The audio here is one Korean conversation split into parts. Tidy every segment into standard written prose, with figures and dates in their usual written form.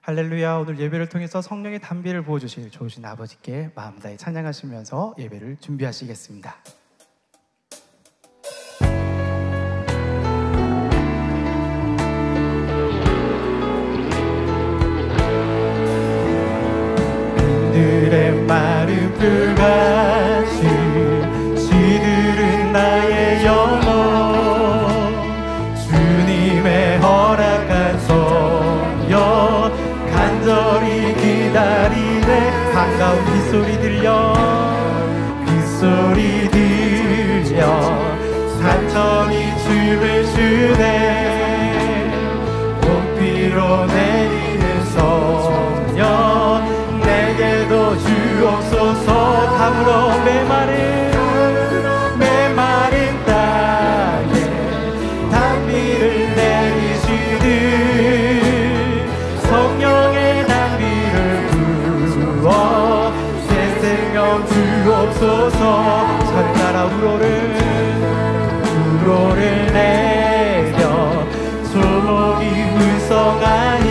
할렐루야. 오늘 예배를 통해서 성령의 단비를 부어주실 좋으신 아버지께 마음 다해 찬양하시면서 예배를 준비하시겠습니다. 그들의 마른 불같이 시들은 나의 영혼, 주님의 허락한 소년 간절히 기다리네. 반가운 빗소리 들려, 빗소리 들려 산천이 춤을 추네. 봄비로 내리는 소년 내게도 주옵소서. 담으로 메마른 땅에 단비를 내리시듯 성령의 단비를 부어 새 생명 주옵소서. 철나라 우로를 내려 소목이 울성하니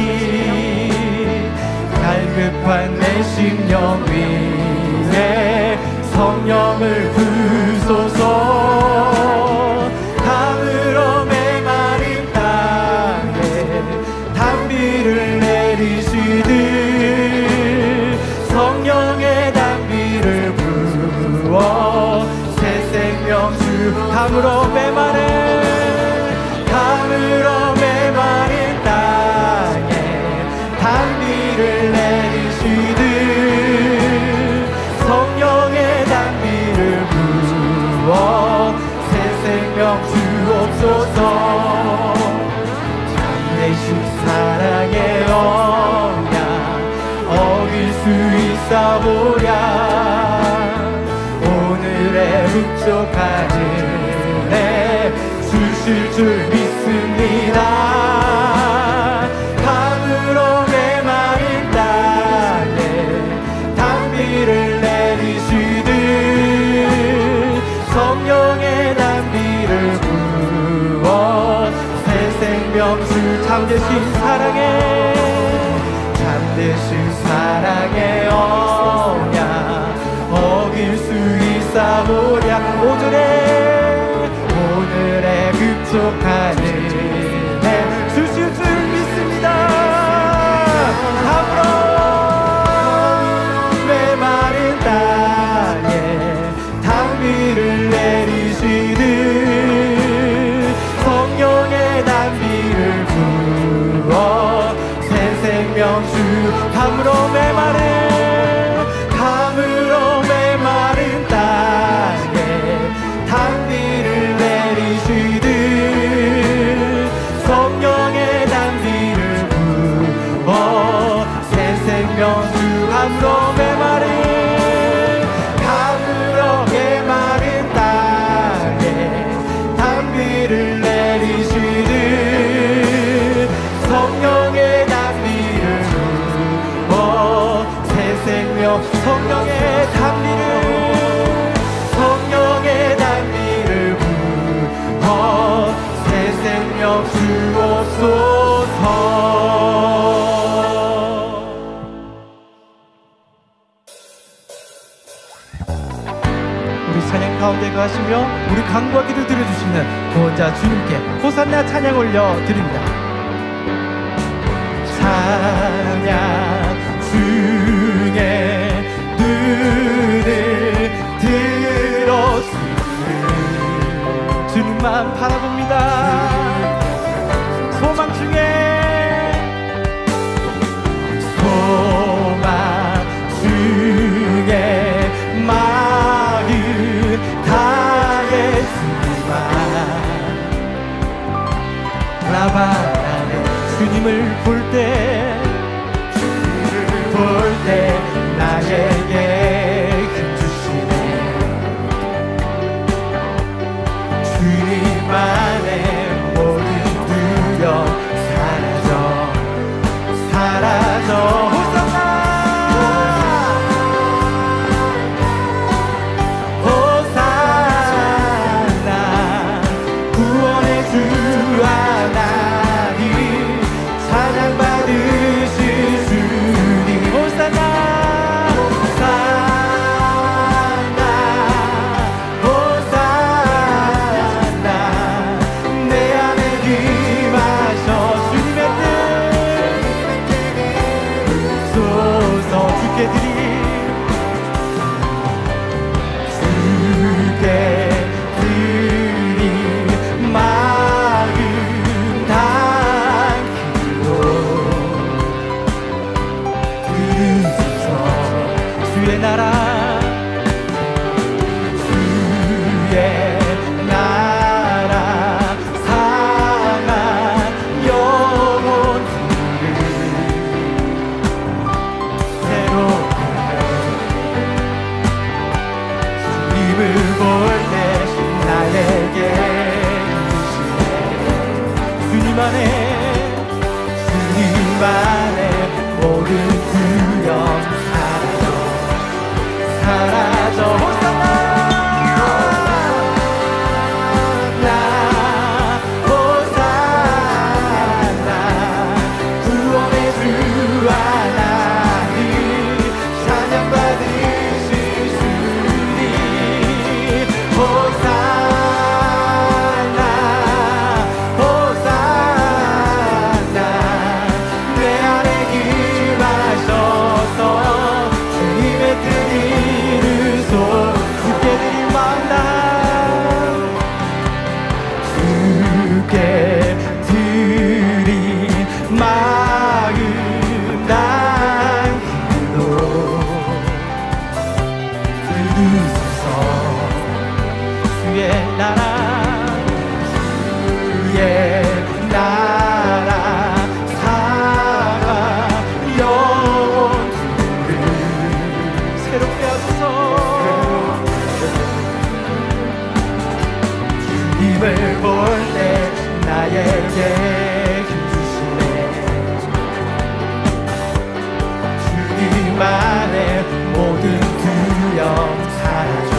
갈급한 내 심령 위에 성령을 부소서. 담으로 메마른 땅에 단비를 내리시듯 성령의 단비를 부어 새 생명 주. 담으로 메마른 땅에 단비를 내리시듯 성령의 단비를 부어 새 생명 주옵소서. 참되신 사랑의 언약 어길 수 있사보랴. 오늘의 흡족한 은혜 주실 줄 믿습니다. 담으로 메마른 땅에 단비를 내리시듯 성령의 단비를 부어 새 생명 주. 참되신 사랑의 언약 어길 수 있사보랴. 오늘의 급속한 은혜 주실 줄 믿습니다. 담으로 메마른 땅에 단비를 내리시듯 성령의 단비를 부어 새 생명 주. 담으로 메마른 땅에 단비를 내리시듯 성령의 단비를 부어 새 생명 주. 담으로 메마른 땅에 단비를 내리시듯 성령의 단비를 부어 새 생명. 성령의 단비를 부어 새 생명 주옵소서. 우리 찬양 가운데 거하시며 우리 간구와 기도 들어주시는 구원자 주님께 호산나 찬양 올려드립니다. 찬양 중에 눈을 들어주는 주님만 바라봅니다. 소망 중에 마음 다했지만 라바라는 주님을 볼 때 나에게 힘 주시네. 주님 안에 모든 두려움 사라져. 호산나 구원의 주 하나님 찬양받으 나에게 힘주시네. 주님만의 모든 두려움 사라져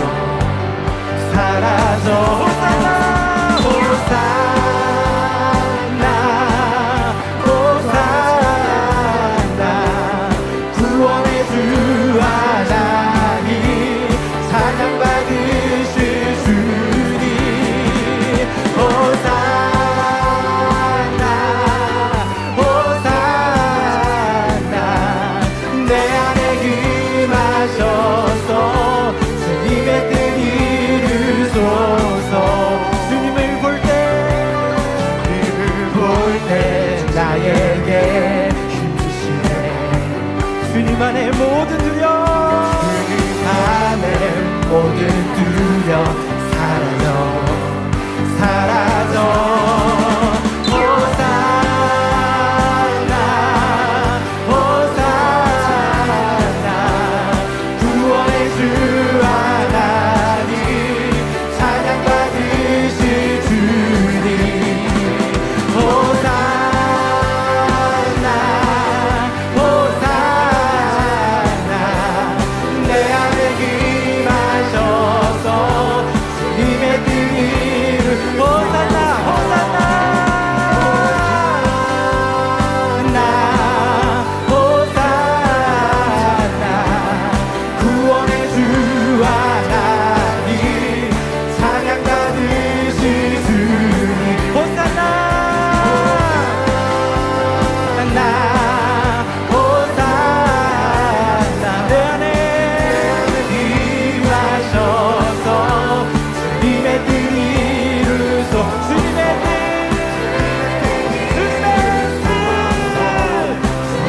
사라져. 호산나 호산나 호산나 구원의 주 하나님 찬양 받으실 주님. 호산나 호산나 내 안에 임하셔서 주님의 뜻 이루소서. 주님을 볼 때 나에게 힘주시네. 주님 안에 모든 두려움 주님 안에 모든 두려움 사라져 사라져. 호산나 호산나 구원의 주 하나님 찬양 받으실 주님. 호산나 호산나 내 안에 임하셔서 주님의 뜻 이루. 호산나 호산나 나 호산나 구원의 주 하나님 찬양 받으실 주님. 호산나 나 호산나 내 안에 임하셔서 주님의 뜻 이루소. 주님의 뜻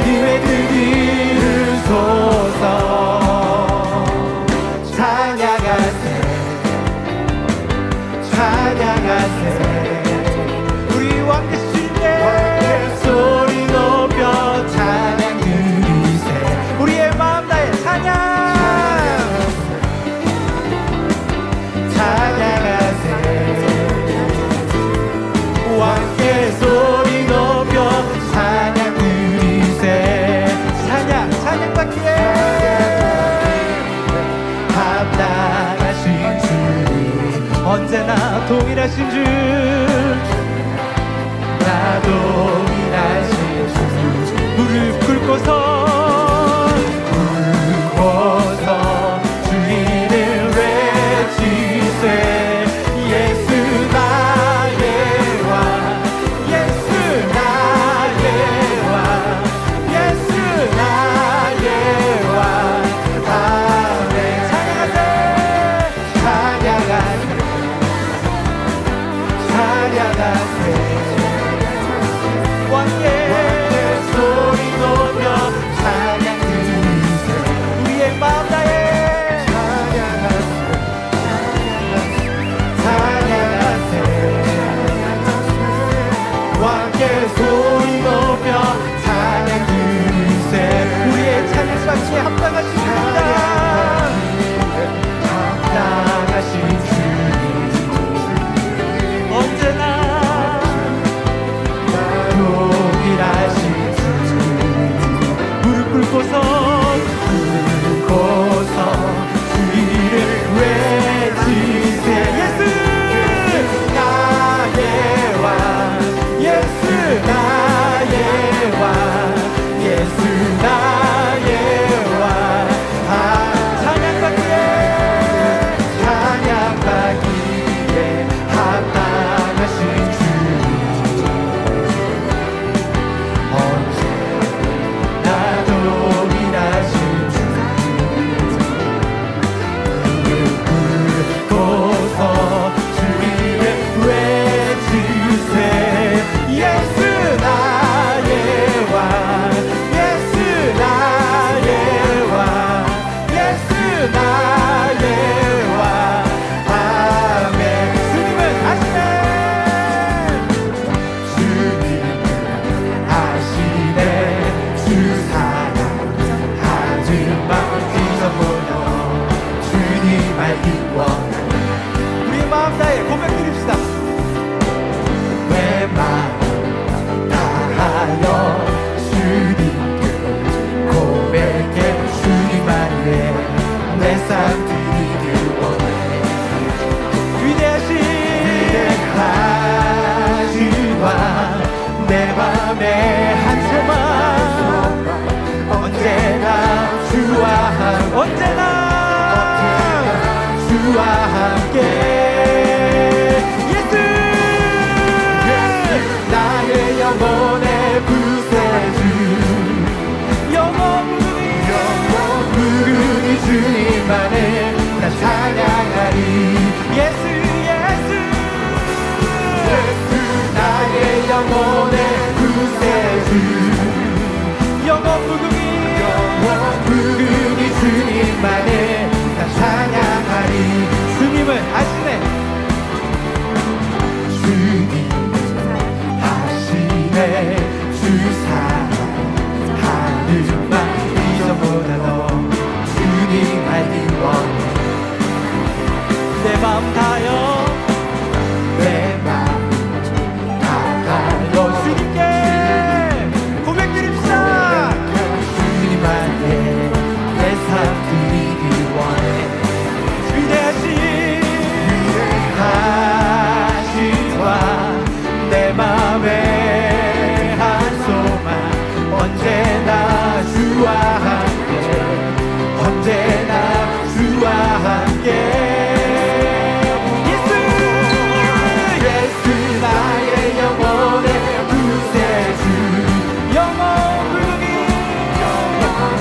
주님의 뜻 이루소서. 찬양하세 찬양하세 우리 왕 되신 주님께 소리 높여 찬양 드리세. 우리의 마음 다해 찬양 찬양하세. 왕께 소리 높여 찬양 드리세. 찬양 받기에 합당하신 주님 언제나 동일하신 주 나 동일하신 주 무릎 꿇고서 주 이름 외치세. 예수 나의 왕 예수 나의 왕 예수 나의 왕. 아멘. 찬양하세 찬양하세 찬양하세. 왕께 소리 높여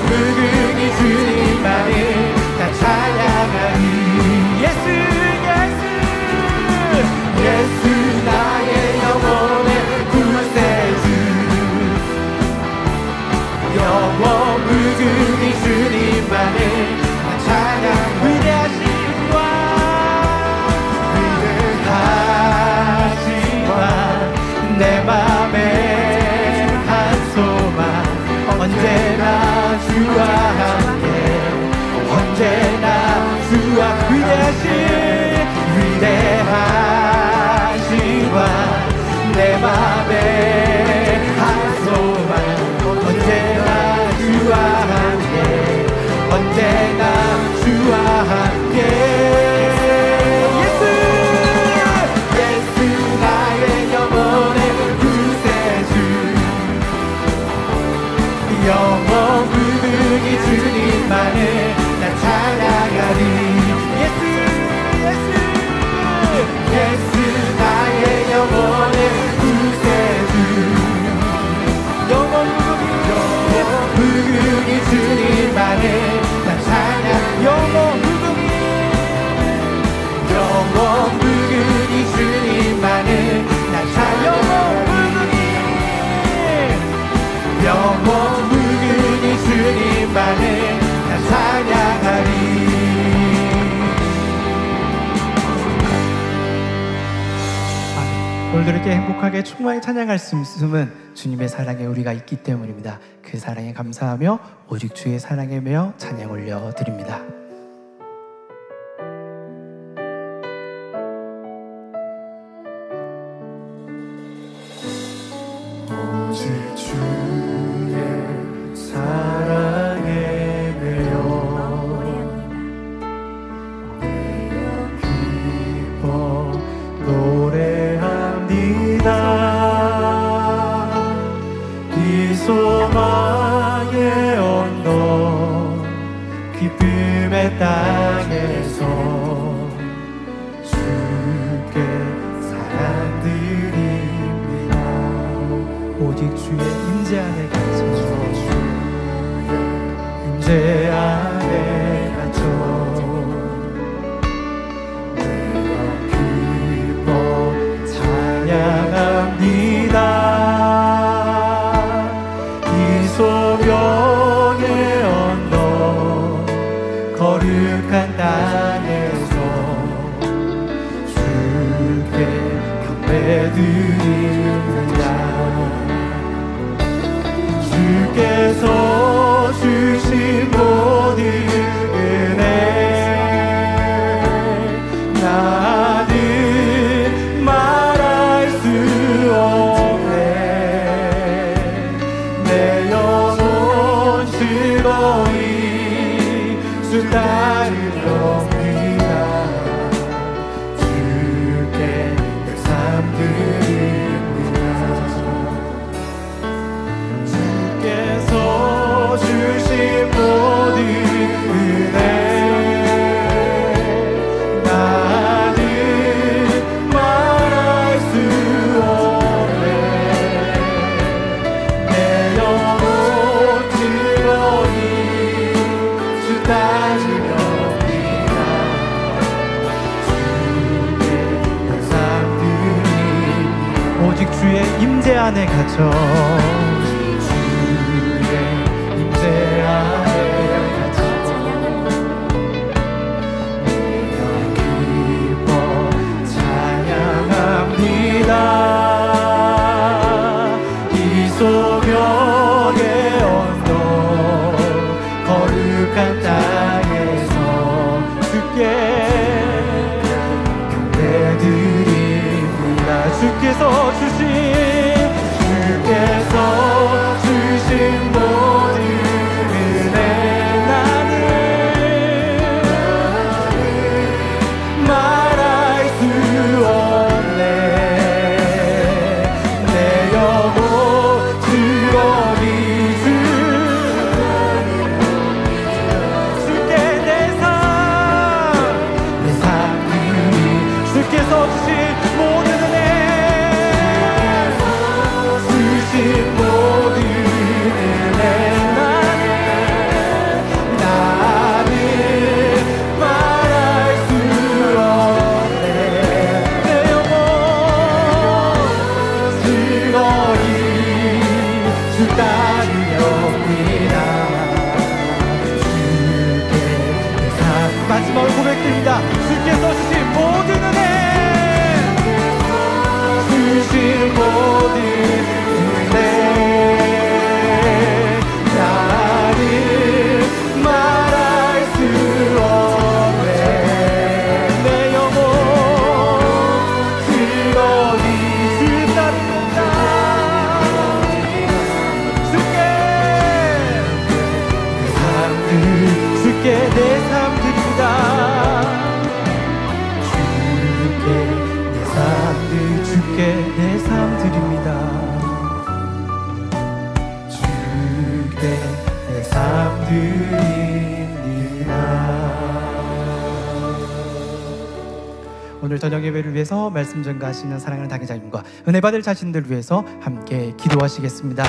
무궁히 주님만을 다 찬양하리. 예수 예수 예수 나의 영혼의 구세주. 영원 무궁히 주님만을 다 찬양. 위대하신 왕 위대하신 왕 내 맘에 한 소망 언제나 주와 함께 언제나 주와 위대하신 왕 내 맘에 한 소망 언제나 주와 함께 언제나 주와 함께. 예수 예수 나의 영혼의 구세주. 영원 무궁히 주님만을 나 찬양하리. 예수 예수 예수 나의 영혼의 구세주. 영원 무궁히 주님만을 나 찬양. 영원 무궁히 주님만을 나 찬양. 영원 무궁히 주님만을 나 찬양하리. 오늘도 이렇게 행복하게 충만히 찬양할 수 있음은 주님의 사랑에 우리가 있기 때문입니다. 그 사랑에 감사하며 오직 주의 사랑에 매여 찬양 올려드립니다. 오직 주의 사랑에 매여 기뻐 노래합니다. 이 소망의 언덕 기쁨의 땅에서 주께 사랑드립니다. 오직 주의 임재 안에 갇혀 임재 안에 갇혀 내가 기뻐 찬양합니다. 이 소명의 언덕 거룩한 땅에서 주께 경배드립니다. 주께서 주신 모든 은혜 나는 말할 수 없네. 내 영혼 즐거이 주 따르렵니다. 주께 내 삶 드립니다. 주께서 주신 모든 은혜 나는 말할 수 없네. 내 영혼 즐거이 주 따르렵니다. 주께 감사 드립니다. 오직 주의 임재 안에 갇혀 이 소명의 언덕 거룩한 땅에서 주께 경배드립니다. 주께서 주신 주께서 마지막으로 고백드립니다. 주께서 주신 모든 은혜, 주신 모든 은혜, 나는 말할 수 없네. 내 영혼 즐거이 주 따르는다. 주께 내 삶들, 주께 내 삶들입니다. 주께 내 삶들입니다. 주께 내 삶들입니다. 오늘 저녁 예배를 위해서 말씀 전가하시는 사랑하는 당회자님과 은혜 받을 자신들 위해서 함께 기도하시겠습니다.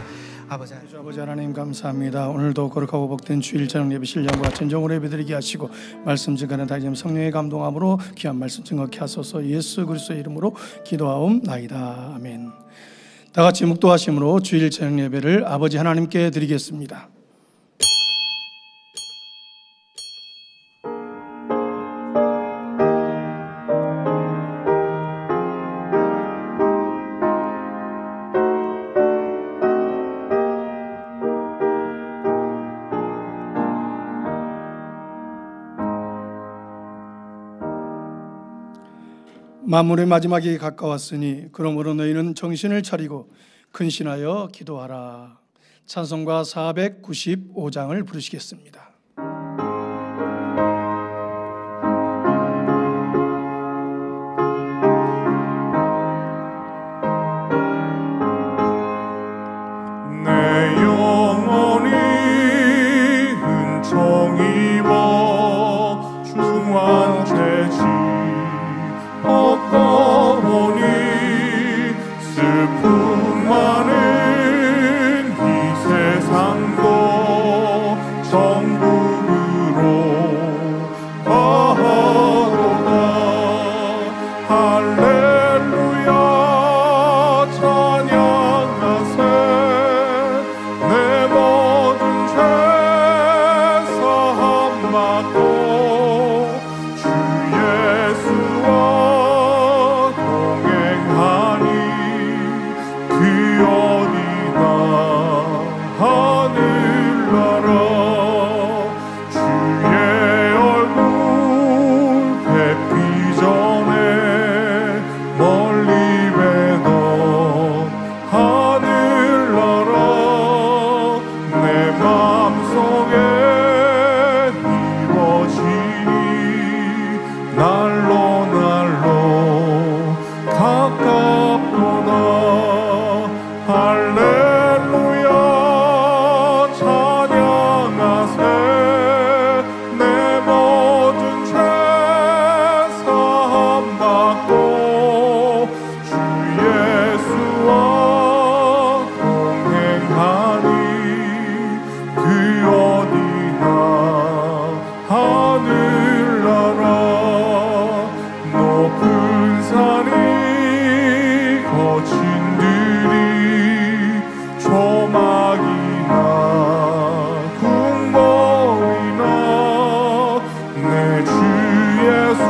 아버지 하나님 감사합니다. 오늘도 거룩하고 복된 주일 저녁 예배 신령과 진정으로 예배드리게 하시고 말씀 증거하는 다짐 성령의 감동함으로 귀한 말씀 증거케 하소서. 예수 그리스도의 이름으로 기도하옵나이다. 아멘. 다 같이 묵도하심으로 주일 저녁 예배를 아버지 하나님께 드리겠습니다. 만물의 마지막이 가까웠으니 그러므로 너희는 정신을 차리고 근신하여 기도하라. 찬송가 495장을 부르시겠습니다. 내 영혼이 은총 입어 중한 죄지 얻고 보니 슬픔 많은 이 세상도 정국으로 가하도다. 할렐루야 찬양하세. 내 모든 죄 사함 받고 주 예수와 어디나 하늘나라. 주의 얼굴 뵙기 전에 멀리 뵈던 하늘나라. 내 맘속에 이루어지니 날로 날로 가깝도다. 할렐루야 찬양하세. 내 모든 죄 사함 받고 주 예수와 동행하니 그 어디나 하늘나라. 높은 산이 거친 조막이나 궁궐이나 내 주 예수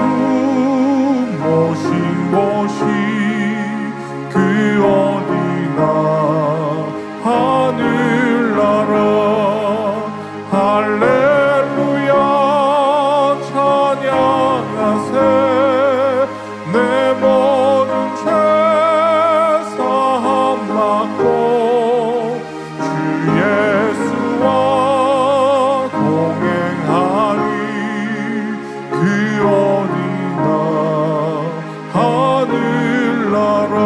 모신 곳이 그 어디나 하늘나라. 할렐루야 찬양하세. 내 모든 죄 사함 받고 예수와 동행하니 그 어디나 하늘나라.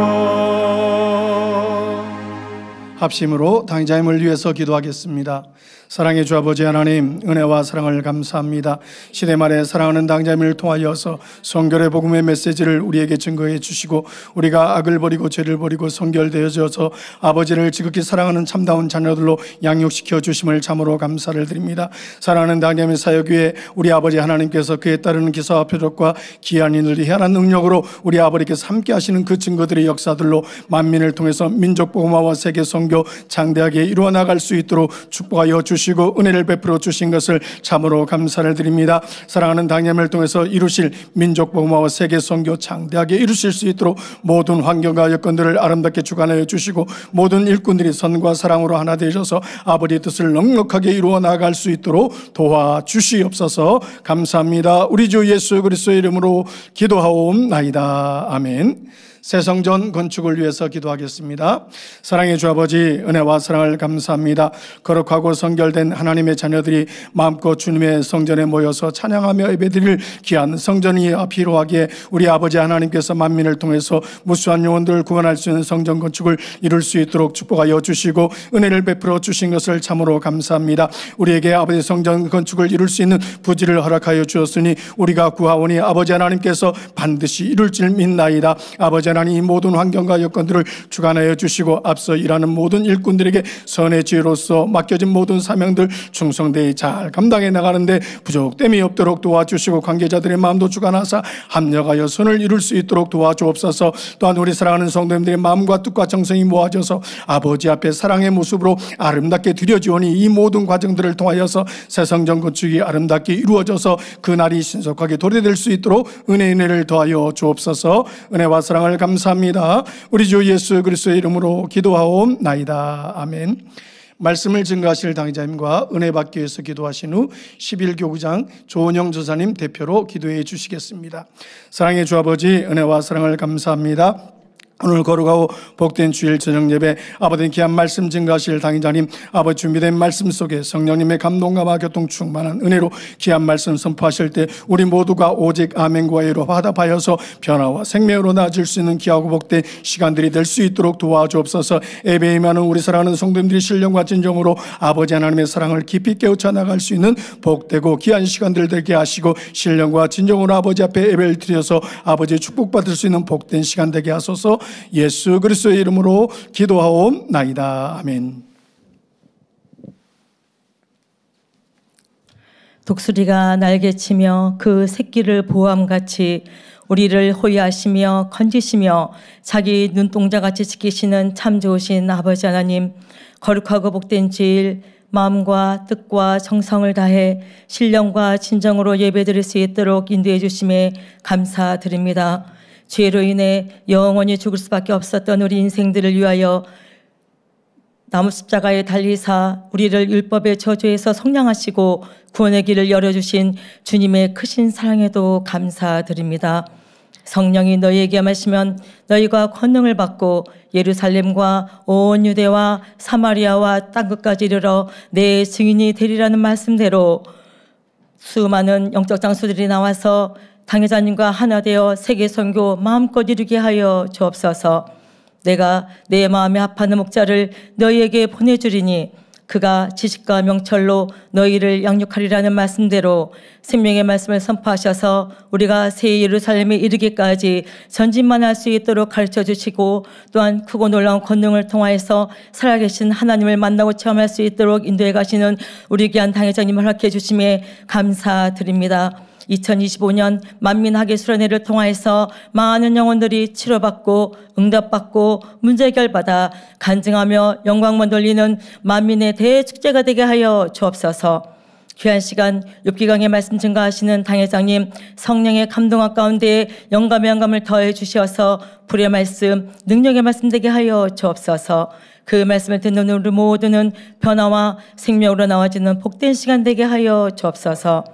합심으로 당의자님을 위해서 기도하겠습니다. 사랑의 주 아버지 하나님, 은혜와 사랑을 감사합니다. 시대 말에 사랑하는 당자님을 통하여서 성결의 복음의 메시지를 우리에게 증거해 주시고 우리가 악을 버리고 죄를 버리고 성결되어져서 아버지를 지극히 사랑하는 참다운 자녀들로 양육시켜 주심을 참으로 감사를 드립니다. 사랑하는 당자님의 사역 위에 우리 아버지 하나님께서 그에 따르는 기사와 표적과 귀한 인들이 희한한 능력으로 우리 아버지께서 함께 하시는 그 증거들의 역사들로 만민을 통해서 민족 복음화와 세계 선교 성교 장대하게 이루어 나갈 수 있도록 축복하여 주시고 은혜를 베풀어 주신 것을 참으로 감사를 드립니다. 사랑하는 당념을 통해서 이루실 민족 복음화와 세계 선교 장대하게 이루실 수 있도록 모든 환경과 여건들을 아름답게 주관하여 주시고 모든 일꾼들이 선과 사랑으로 하나 되셔서 아버지의 뜻을 넉넉하게 이루어 나갈 수 있도록 도와주시옵소서. 감사합니다. 우리 주 예수 그리스도의 이름으로 기도하옵나이다. 아멘. 새 성전 건축을 위해서 기도하겠습니다. 사랑의 주 아버지, 은혜와 사랑을 감사합니다. 거룩하고 성결된 하나님의 자녀들이 마음껏 주님의 성전에 모여서 찬양하며 예배드릴 귀한 성전이 필요하기에 우리 아버지 하나님께서 만민을 통해서 무수한 영혼들을 구원할 수 있는 성전 건축을 이룰 수 있도록 축복하여 주시고 은혜를 베풀어 주신 것을 참으로 감사합니다. 우리에게 아버지 성전 건축을 이룰 수 있는 부지를 허락하여 주었으니 우리가 구하오니 아버지 하나님께서 반드시 이룰 줄 믿나이다. 아버지 하나님, 이 모든 환경과 여건들을 주관하여 주시고 앞서 일하는 모든 일꾼들에게 선의 지혜로서 맡겨진 모든 사명들 충성되이 잘 감당해 나가는데 부족됨이 없도록 도와주시고 관계자들의 마음도 주관하사 합력하여 선을 이룰 수 있도록 도와주옵소서. 또한 우리 사랑하는 성도님들의 마음과 뜻과 정성이 모아져서 아버지 앞에 사랑의 모습으로 아름답게 드려지오니 이 모든 과정들을 통하여서 새 성전 건축이 아름답게 이루어져서 그날이 신속하게 도래될 수 있도록 은혜를 더하여 주옵소서. 은혜와 사랑을 감사합니다. 우리 주 예수 그리스도의 이름으로 기도하옵나이다. 아멘. 말씀을 증거하실 당의자님과 은혜 받기 위해서 기도하신 후 11교구장 조은영 조사님 대표로 기도해 주시겠습니다. 사랑의 주 아버지, 은혜와 사랑을 감사합니다. 오늘 거룩하고 복된 주일 저녁 예배 아버지 귀한 말씀 증거하실 당의자님, 아버지 준비된 말씀 속에 성령님의 감동과 교통 충만한 은혜로 귀한 말씀 선포하실 때 우리 모두가 오직 아멘과 예로 화답하여서 변화와 생명으로 나아질 수 있는 귀하고 복된 시간들이 될 수 있도록 도와주옵소서. 예배에 임하는 우리 사랑하는 성도님들이 신령과 진정으로 아버지 하나님의 사랑을 깊이 깨우쳐 나갈 수 있는 복되고 귀한 시간들 되게 하시고 신령과 진정으로 아버지 앞에 예배를 드려서 아버지의 축복받을 수 있는 복된 시간 되게 하소서. 예수 그리스도의 이름으로 기도하옵나이다. 아멘. 독수리가 날개치며 그 새끼를 보암같이 우리를 호위하시며 건지시며 자기 눈동자같이 지키시는 참 좋으신 아버지 하나님, 거룩하고 복된 주일 마음과 뜻과 정성을 다해 신령과 진정으로 예배드릴 수 있도록 인도해 주심에 감사드립니다. 죄로 인해 영원히 죽을 수밖에 없었던 우리 인생들을 위하여 나무 십자가에 달리사 우리를 율법의 저주에서 속량하시고 구원의 길을 열어주신 주님의 크신 사랑에도 감사드립니다. 성령이 너희에게 임하시면 너희가 권능을 받고 예루살렘과 온 유대와 사마리아와 땅끝까지 이르러 내 증인이 되리라는 말씀대로 수많은 영적 장수들이 나와서 당회자님과 하나 되어 세계 선교 마음껏 이루게 하여 주옵소서. 내가 내 마음에 합하는 목자를 너희에게 보내주리니 그가 지식과 명철로 너희를 양육하리라는 말씀대로 생명의 말씀을 선포하셔서 우리가 새 예루살렘에 이르기까지 전진만 할 수 있도록 가르쳐 주시고 또한 크고 놀라운 권능을 통하여서 살아계신 하나님을 만나고 체험할 수 있도록 인도해 가시는 우리 귀한 당회장님을 허락해 주심에 감사드립니다. 2025년 만민학예 수련회를 통하여서 많은 영혼들이 치료받고 응답받고 문제 해결받아 간증하며 영광만 돌리는 만민의 대축제가 되게 하여 주옵소서. 귀한 시간 욥기강의 말씀 증거하시는 당회장님, 성령의 감동학 가운데 영감을 더해 주시어서 불의 말씀, 능력의 말씀 되게 하여 주옵소서. 그 말씀을 듣는 우리 모두는 변화와 생명으로 나와지는 복된 시간 되게 하여 주옵소서.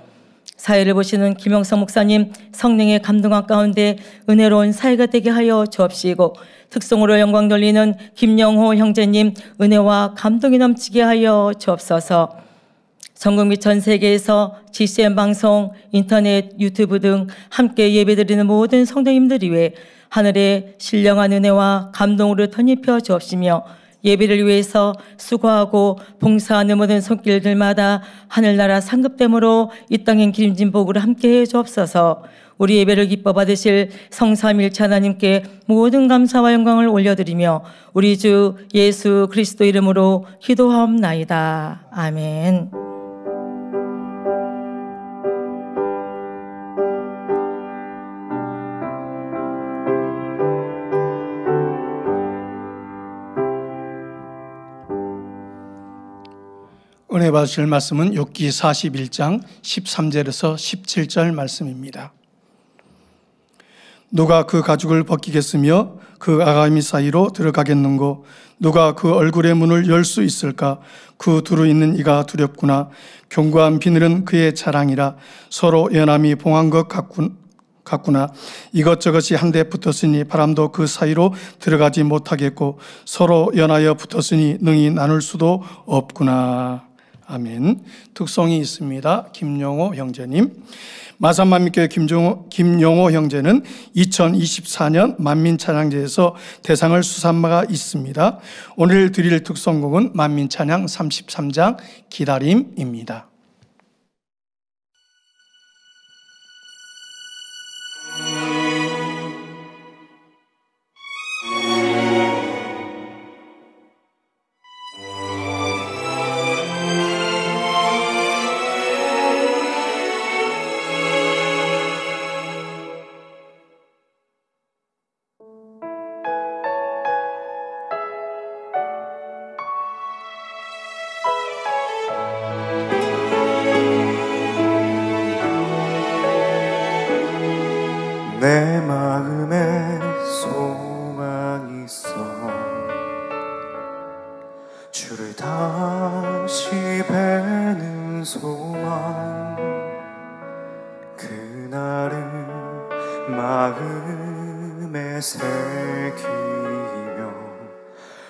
사회를 보시는 김영성 목사님, 성령의 감동학 가운데 은혜로운 사회가 되게 하여 주옵시고 특성으로 영광 돌리는 김영호 형제님, 은혜와 감동이 넘치게 하여 주옵소서. 전국 및 전 세계에서 GCN 방송, 인터넷, 유튜브 등 함께 예배드리는 모든 성도님들 위해 하늘의 신령한 은혜와 감동으로 덧입혀 주옵시며 예배를 위해서 수고하고 봉사하는 모든 손길들마다 하늘나라 상급됨으로 이 땅엔 기름진 복으로 함께해 주옵소서. 우리 예배를 기뻐 받으실 성삼일체 하나님께 모든 감사와 영광을 올려드리며 우리 주 예수 그리스도 이름으로 기도하옵나이다. 아멘. 은혜 받으실 말씀은 욥기 41장 13절에서 17절 말씀입니다. 누가 그 가죽을 벗기겠으며 그 아가미 사이로 들어가겠는고 누가 그 얼굴의 문을 열 수 있을까? 그 두루 있는 이가 두렵구나. 견고한 비늘은 그의 자랑이라. 서로 연함이 봉한 것 같구나. 이것저것이 한데 붙었으니 바람도 그 사이로 들어가지 못하겠고 서로 연하여 붙었으니 능히 나눌 수도 없구나. 아멘. 특송이 있습니다. 김용호 형제님. 마산만민교회 김용호 형제는 2024년 만민찬양제에서 대상을 수상한 바가 있습니다. 오늘 드릴 특송곡은 만민찬양 33장 기다림입니다. 내 마음에 소망이 있어 주를 다시 뵈는 소망 그날을 마음에 새기며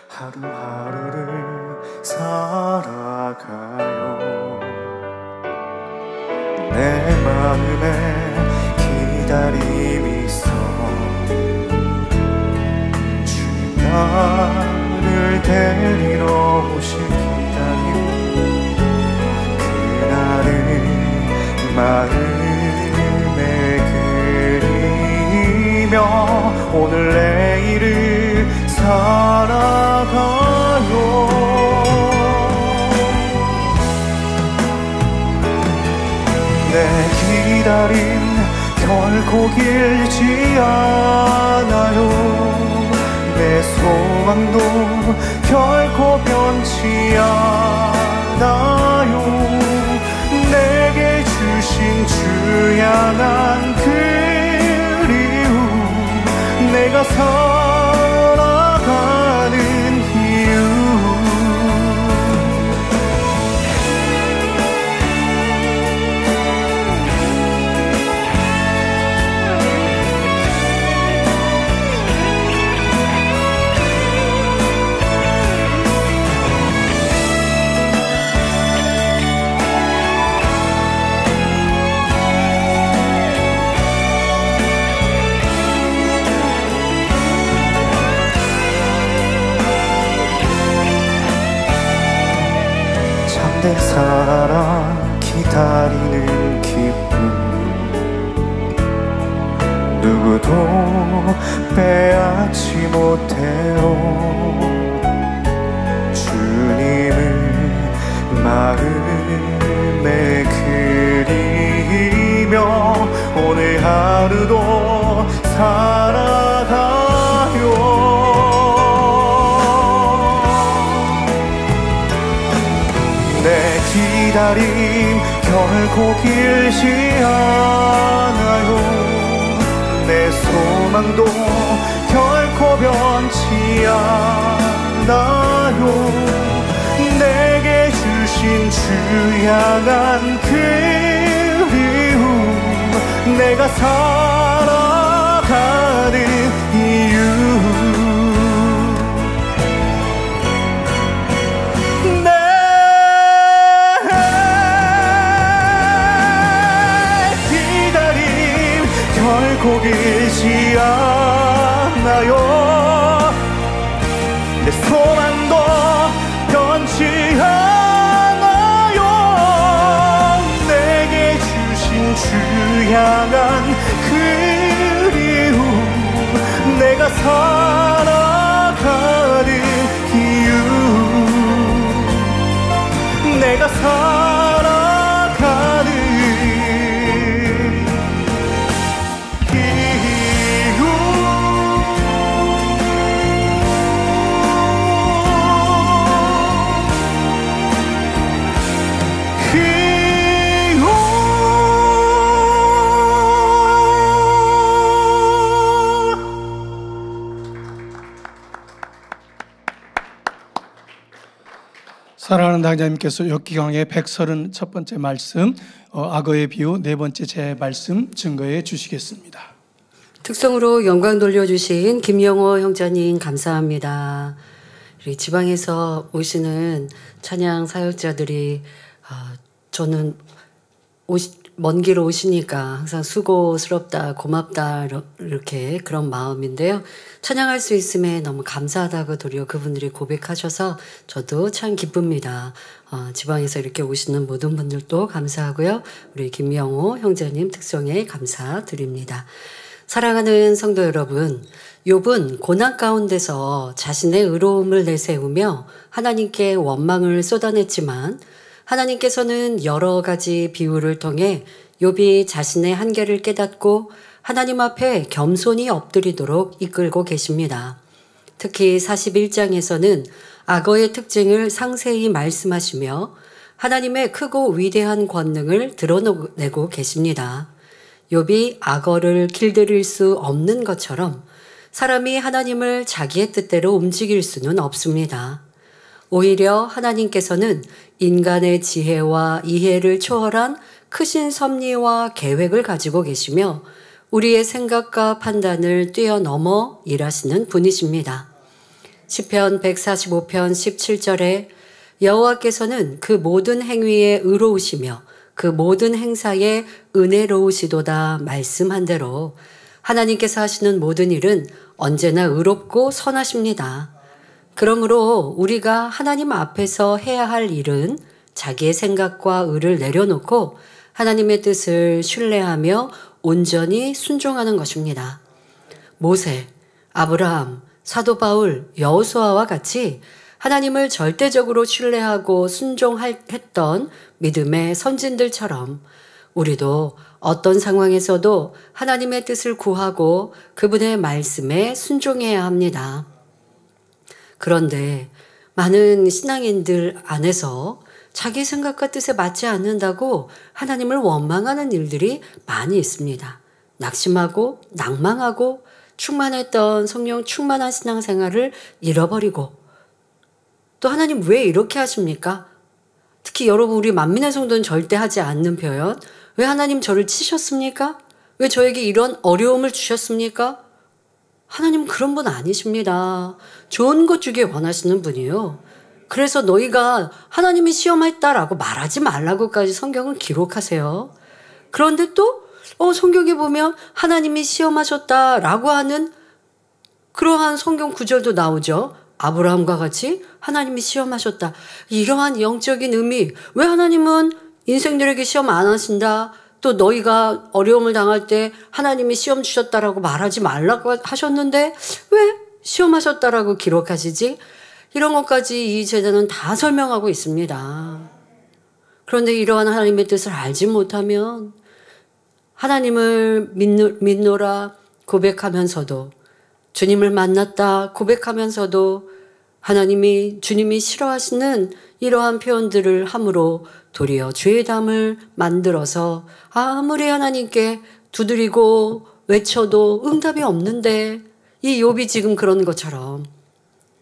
하루하루를 살아가요. 내 마음에 기다림이 있어 주님 나를 데리러 오실 기다림 그날을 마음에 그리며 오늘 내일을 살아가요. 내 기다림 결코 길지 않아요. 내 소망도 결코 변치 않아요. 내게 주신 주 향한 그리움 내가 살아가는 이유 내 사랑 기다리는 기쁨 누구도 빼앗지 못해요. 주님을 마음에 그리며 오늘 하루도 살아가요. 내 기다림 결코 길지 않아요. 내 소망도 결코 변치 않아요. 내게 주신 주 향한 그리움 내가 살아가는 이유 결코 길지 않아요. 내 소망도 변치 않아요. 내게 주신 주 향한 그리움 내가 살아가는 이유 내가 살아가는 사랑하는 당자님께서 욥기강의 131번째 말씀, 악어의 비유 4번째 제 말씀 증거해 주시겠습니다. 특성으로 영광 돌려주신 김영호 형제님 감사합니다. 우리 지방에서 오시는 찬양 사역자들이 저는 먼 길 오시니까 항상 수고스럽다, 고맙다 이렇게 그런 마음인데요. 찬양할 수 있음에 너무 감사하다고 도리어 그분들이 고백하셔서 저도 참 기쁩니다. 지방에서 이렇게 오시는 모든 분들도 감사하고요. 우리 김영호 형제님 특성에 감사드립니다. 사랑하는 성도 여러분, 욥은 고난 가운데서 자신의 의로움을 내세우며 하나님께 원망을 쏟아냈지만 하나님께서는 여러 가지 비유를 통해 욥이 자신의 한계를 깨닫고 하나님 앞에 겸손히 엎드리도록 이끌고 계십니다. 특히 41장에서는 악어의 특징을 상세히 말씀하시며 하나님의 크고 위대한 권능을 드러내고 계십니다. 욥이 악어를 길들일 수 없는 것처럼 사람이 하나님을 자기의 뜻대로 움직일 수는 없습니다. 오히려 하나님께서는 인간의 지혜와 이해를 초월한 크신 섭리와 계획을 가지고 계시며 우리의 생각과 판단을 뛰어넘어 일하시는 분이십니다. 시편 145편 17절에 여호와께서는 그 모든 행위에 의로우시며 그 모든 행사에 은혜로우시도다 말씀한 대로 하나님께서 하시는 모든 일은 언제나 의롭고 선하십니다. 그러므로 우리가 하나님 앞에서 해야 할 일은 자기의 생각과 의를 내려놓고 하나님의 뜻을 신뢰하며 온전히 순종하는 것입니다. 모세, 아브라함, 사도 바울, 여호수아와 같이 하나님을 절대적으로 신뢰하고 순종했던 믿음의 선진들처럼 우리도 어떤 상황에서도 하나님의 뜻을 구하고 그분의 말씀에 순종해야 합니다. 그런데 많은 신앙인들 안에서 자기 생각과 뜻에 맞지 않는다고 하나님을 원망하는 일들이 많이 있습니다. 낙심하고 낭망하고 충만했던 성령 충만한 신앙생활을 잃어버리고 또 하나님 왜 이렇게 하십니까? 특히 여러분 우리 만민의 성도는 절대 하지 않는 표현, 왜 하나님 저를 치셨습니까? 왜 저에게 이런 어려움을 주셨습니까? 하나님은 그런 분 아니십니다. 좋은 것 주길 원하시는 분이에요. 그래서 너희가 하나님이 시험했다라고 말하지 말라고까지 성경은 기록하세요. 그런데 또 성경에 보면 하나님이 시험하셨다라고 하는 그러한 성경 구절도 나오죠. 아브라함과 같이 하나님이 시험하셨다. 이러한 영적인 의미, 왜 하나님은 인생들에게 시험 안 하신다? 또 너희가 어려움을 당할 때 하나님이 시험 주셨다라고 말하지 말라고 하셨는데 왜 시험하셨다라고 기록하시지? 이런 것까지 이 제자는 다 설명하고 있습니다. 그런데 이러한 하나님의 뜻을 알지 못하면 하나님을 믿노라 고백하면서도 주님을 만났다 고백하면서도 주님이 싫어하시는 이러한 표현들을 함으로 도리어 죄담을 만들어서 아무리 하나님께 두드리고 외쳐도 응답이 없는데 이 욥이 지금 그런 것처럼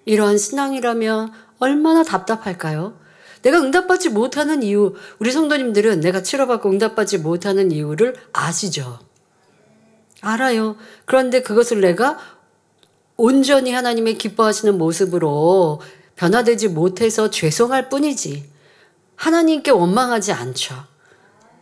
이러한 신앙이라면 얼마나 답답할까요? 내가 응답받지 못하는 이유, 우리 성도님들은 내가 치료받고 응답받지 못하는 이유를 아시죠? 알아요. 그런데 그것을 내가 온전히 하나님의 기뻐하시는 모습으로 변화되지 못해서 죄송할 뿐이지 하나님께 원망하지 않죠.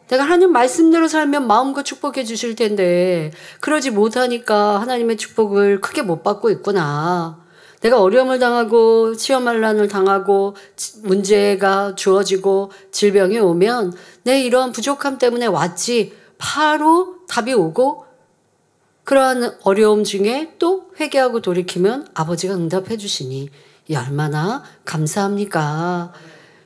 내가 하나님 말씀대로 살면 마음껏 축복해 주실 텐데 그러지 못하니까 하나님의 축복을 크게 못 받고 있구나. 내가 어려움을 당하고 시험환란을 당하고 문제가 주어지고 질병이 오면 내 이러한 부족함 때문에 왔지 바로 답이 오고 그러한 어려움 중에 또 회개하고 돌이키면 아버지가 응답해 주시니 이 얼마나 감사합니까?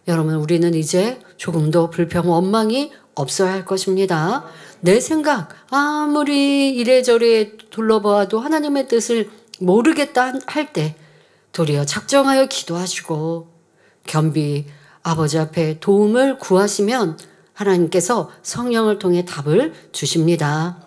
여러분 우리는 이제 조금도 불평 원망이 없어야 할 것입니다. 내 생각 아무리 이래저래 둘러보아도 하나님의 뜻을 모르겠다 할 때 도리어 작정하여 기도하시고 겸비 아버지 앞에 도움을 구하시면 하나님께서 성령을 통해 답을 주십니다.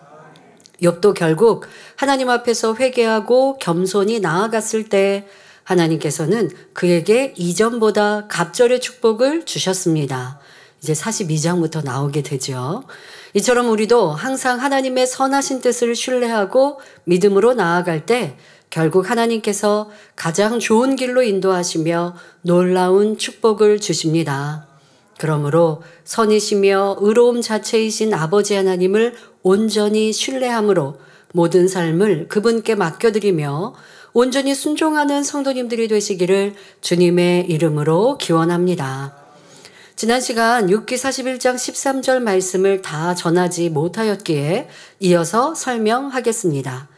욥도 결국 하나님 앞에서 회개하고 겸손히 나아갔을 때 하나님께서는 그에게 이전보다 갑절의 축복을 주셨습니다. 이제 42장부터 나오게 되죠. 이처럼 우리도 항상 하나님의 선하신 뜻을 신뢰하고 믿음으로 나아갈 때 결국 하나님께서 가장 좋은 길로 인도하시며 놀라운 축복을 주십니다. 그러므로 선이시며 의로움 자체이신 아버지 하나님을 온전히 신뢰함으로 모든 삶을 그분께 맡겨드리며 온전히 순종하는 성도님들이 되시기를 주님의 이름으로 기원합니다. 지난 시간 6기 41장 13절 말씀을 다 전하지 못하였기에 이어서 설명하겠습니다.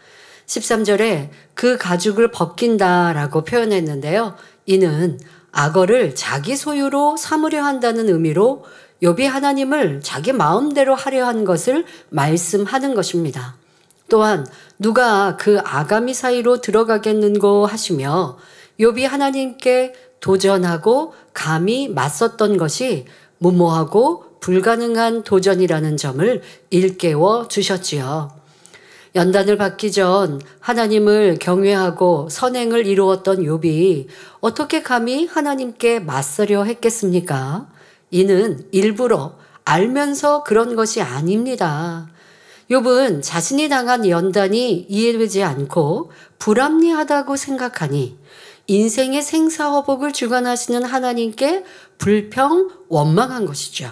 13절에 그 가죽을 벗긴다라고 표현했는데요. 이는 악어를 자기 소유로 삼으려 한다는 의미로 욥이 하나님을 자기 마음대로 하려 한 것을 말씀하는 것입니다. 또한 누가 그 아가미 사이로 들어가겠는고 하시며 욥이 하나님께 도전하고 감히 맞섰던 것이 무모하고 불가능한 도전이라는 점을 일깨워 주셨지요. 연단을 받기 전 하나님을 경외하고 선행을 이루었던 욥이 어떻게 감히 하나님께 맞서려 했겠습니까? 이는 일부러 알면서 그런 것이 아닙니다. 욥은 자신이 당한 연단이 이해되지 않고 불합리하다고 생각하니 인생의 생사화복을 주관하시는 하나님께 불평 원망한 것이죠.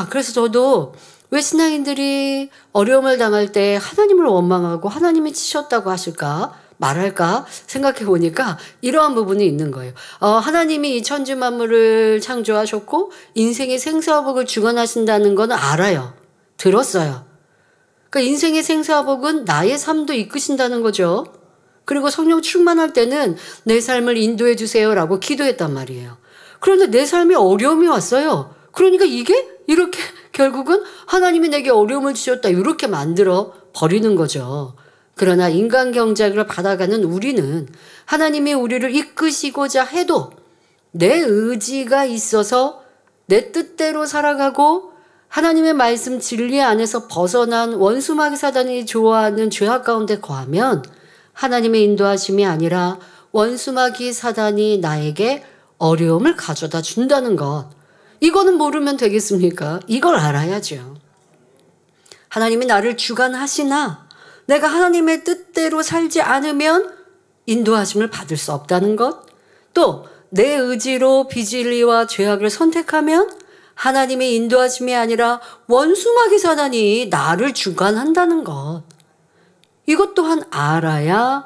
그래서 저도 왜 신앙인들이 어려움을 당할 때 하나님을 원망하고 하나님이 치셨다고 하실까? 말할까? 생각해 보니까 이러한 부분이 있는 거예요. 하나님이 이 천지 만물을 창조하셨고 인생의 생사화복을 주관하신다는 건 알아요. 들었어요. 그러니까 인생의 생사화복은 나의 삶도 이끄신다는 거죠. 그리고 성령 충만할 때는 내 삶을 인도해 주세요라고 기도했단 말이에요. 그런데 내 삶에 어려움이 왔어요. 그러니까 이게 이렇게 결국은 하나님이 내게 어려움을 주셨다 이렇게 만들어 버리는 거죠. 그러나 인간 경작을 받아가는 우리는 하나님이 우리를 이끄시고자 해도 내 의지가 있어서 내 뜻대로 살아가고 하나님의 말씀 진리 안에서 벗어난 원수마귀 사단이 좋아하는 죄악 가운데 거하면 하나님의 인도하심이 아니라 원수마귀 사단이 나에게 어려움을 가져다 준다는 것. 이거는 모르면 되겠습니까? 이걸 알아야죠. 하나님이 나를 주관하시나 내가 하나님의 뜻대로 살지 않으면 인도하심을 받을 수 없다는 것. 또 내 의지로 비진리와 죄악을 선택하면 하나님의 인도하심이 아니라 원수마귀 사단이 나를 주관한다는 것. 이것 또한 알아야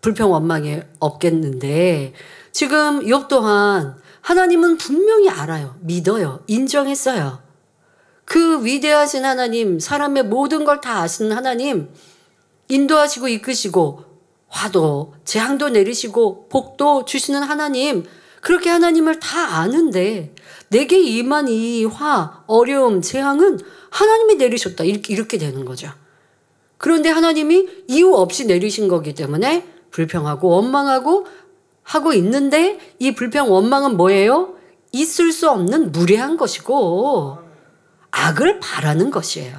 불평 원망이 없겠는데 지금 욥 또한 하나님은 분명히 알아요. 믿어요. 인정했어요. 그 위대하신 하나님, 사람의 모든 걸 다 아시는 하나님, 인도하시고 이끄시고 화도 재앙도 내리시고 복도 주시는 하나님, 그렇게 하나님을 다 아는데 내게 임한 이 화, 어려움, 재앙은 하나님이 내리셨다. 이렇게 되는 거죠. 그런데 하나님이 이유 없이 내리신 거기 때문에 불평하고 원망하고 하고 있는데 이 불평 원망은 뭐예요? 있을 수 없는 무례한 것이고 악을 바라는 것이에요.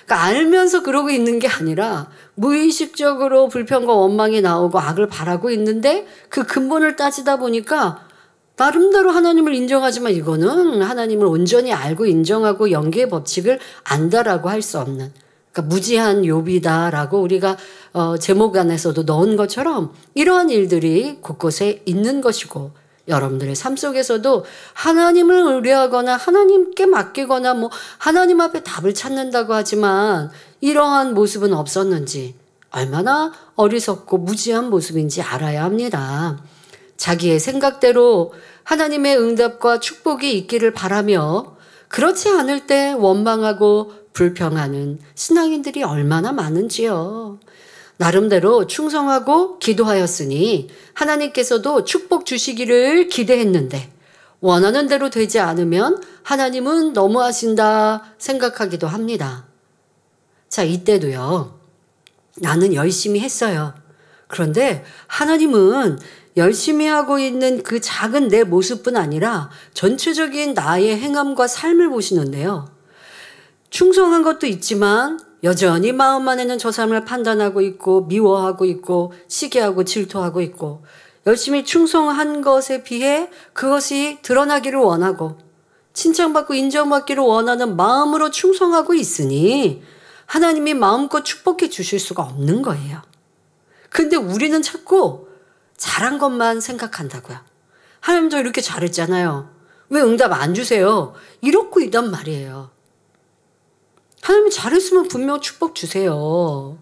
그러니까 알면서 그러고 있는 게 아니라 무의식적으로 불평과 원망이 나오고 악을 바라고 있는데 그 근본을 따지다 보니까 나름대로 하나님을 인정하지만 이거는 하나님을 온전히 알고 인정하고 연계의 법칙을 안다라고 할 수 없는, 그러니까 무지한 욥이다라고 우리가 제목 안에서도 넣은 것처럼 이러한 일들이 곳곳에 있는 것이고, 여러분들의 삶 속에서도 하나님을 의뢰하거나 하나님께 맡기거나 하나님 앞에 답을 찾는다고 하지만 이러한 모습은 없었는지, 얼마나 어리석고 무지한 모습인지 알아야 합니다. 자기의 생각대로 하나님의 응답과 축복이 있기를 바라며 그렇지 않을 때 원망하고 불평하는 신앙인들이 얼마나 많은지요. 나름대로 충성하고 기도하였으니 하나님께서도 축복 주시기를 기대했는데 원하는 대로 되지 않으면 하나님은 너무하신다 생각하기도 합니다. 자, 이때도요. 나는 열심히 했어요. 그런데 하나님은 열심히 하고 있는 그 작은 내 모습뿐 아니라 전체적인 나의 행함과 삶을 보시는데요. 충성한 것도 있지만 여전히 마음 안에는 저 사람을 판단하고 있고 미워하고 있고 시기하고 질투하고 있고 열심히 충성한 것에 비해 그것이 드러나기를 원하고 칭찬받고 인정받기를 원하는 마음으로 충성하고 있으니 하나님이 마음껏 축복해 주실 수가 없는 거예요. 근데 우리는 자꾸 잘한 것만 생각한다고요. 하나님 저 이렇게 잘했잖아요. 왜 응답 안 주세요? 이러고 있단 말이에요. 하나님이 잘했으면 분명 축복 주세요.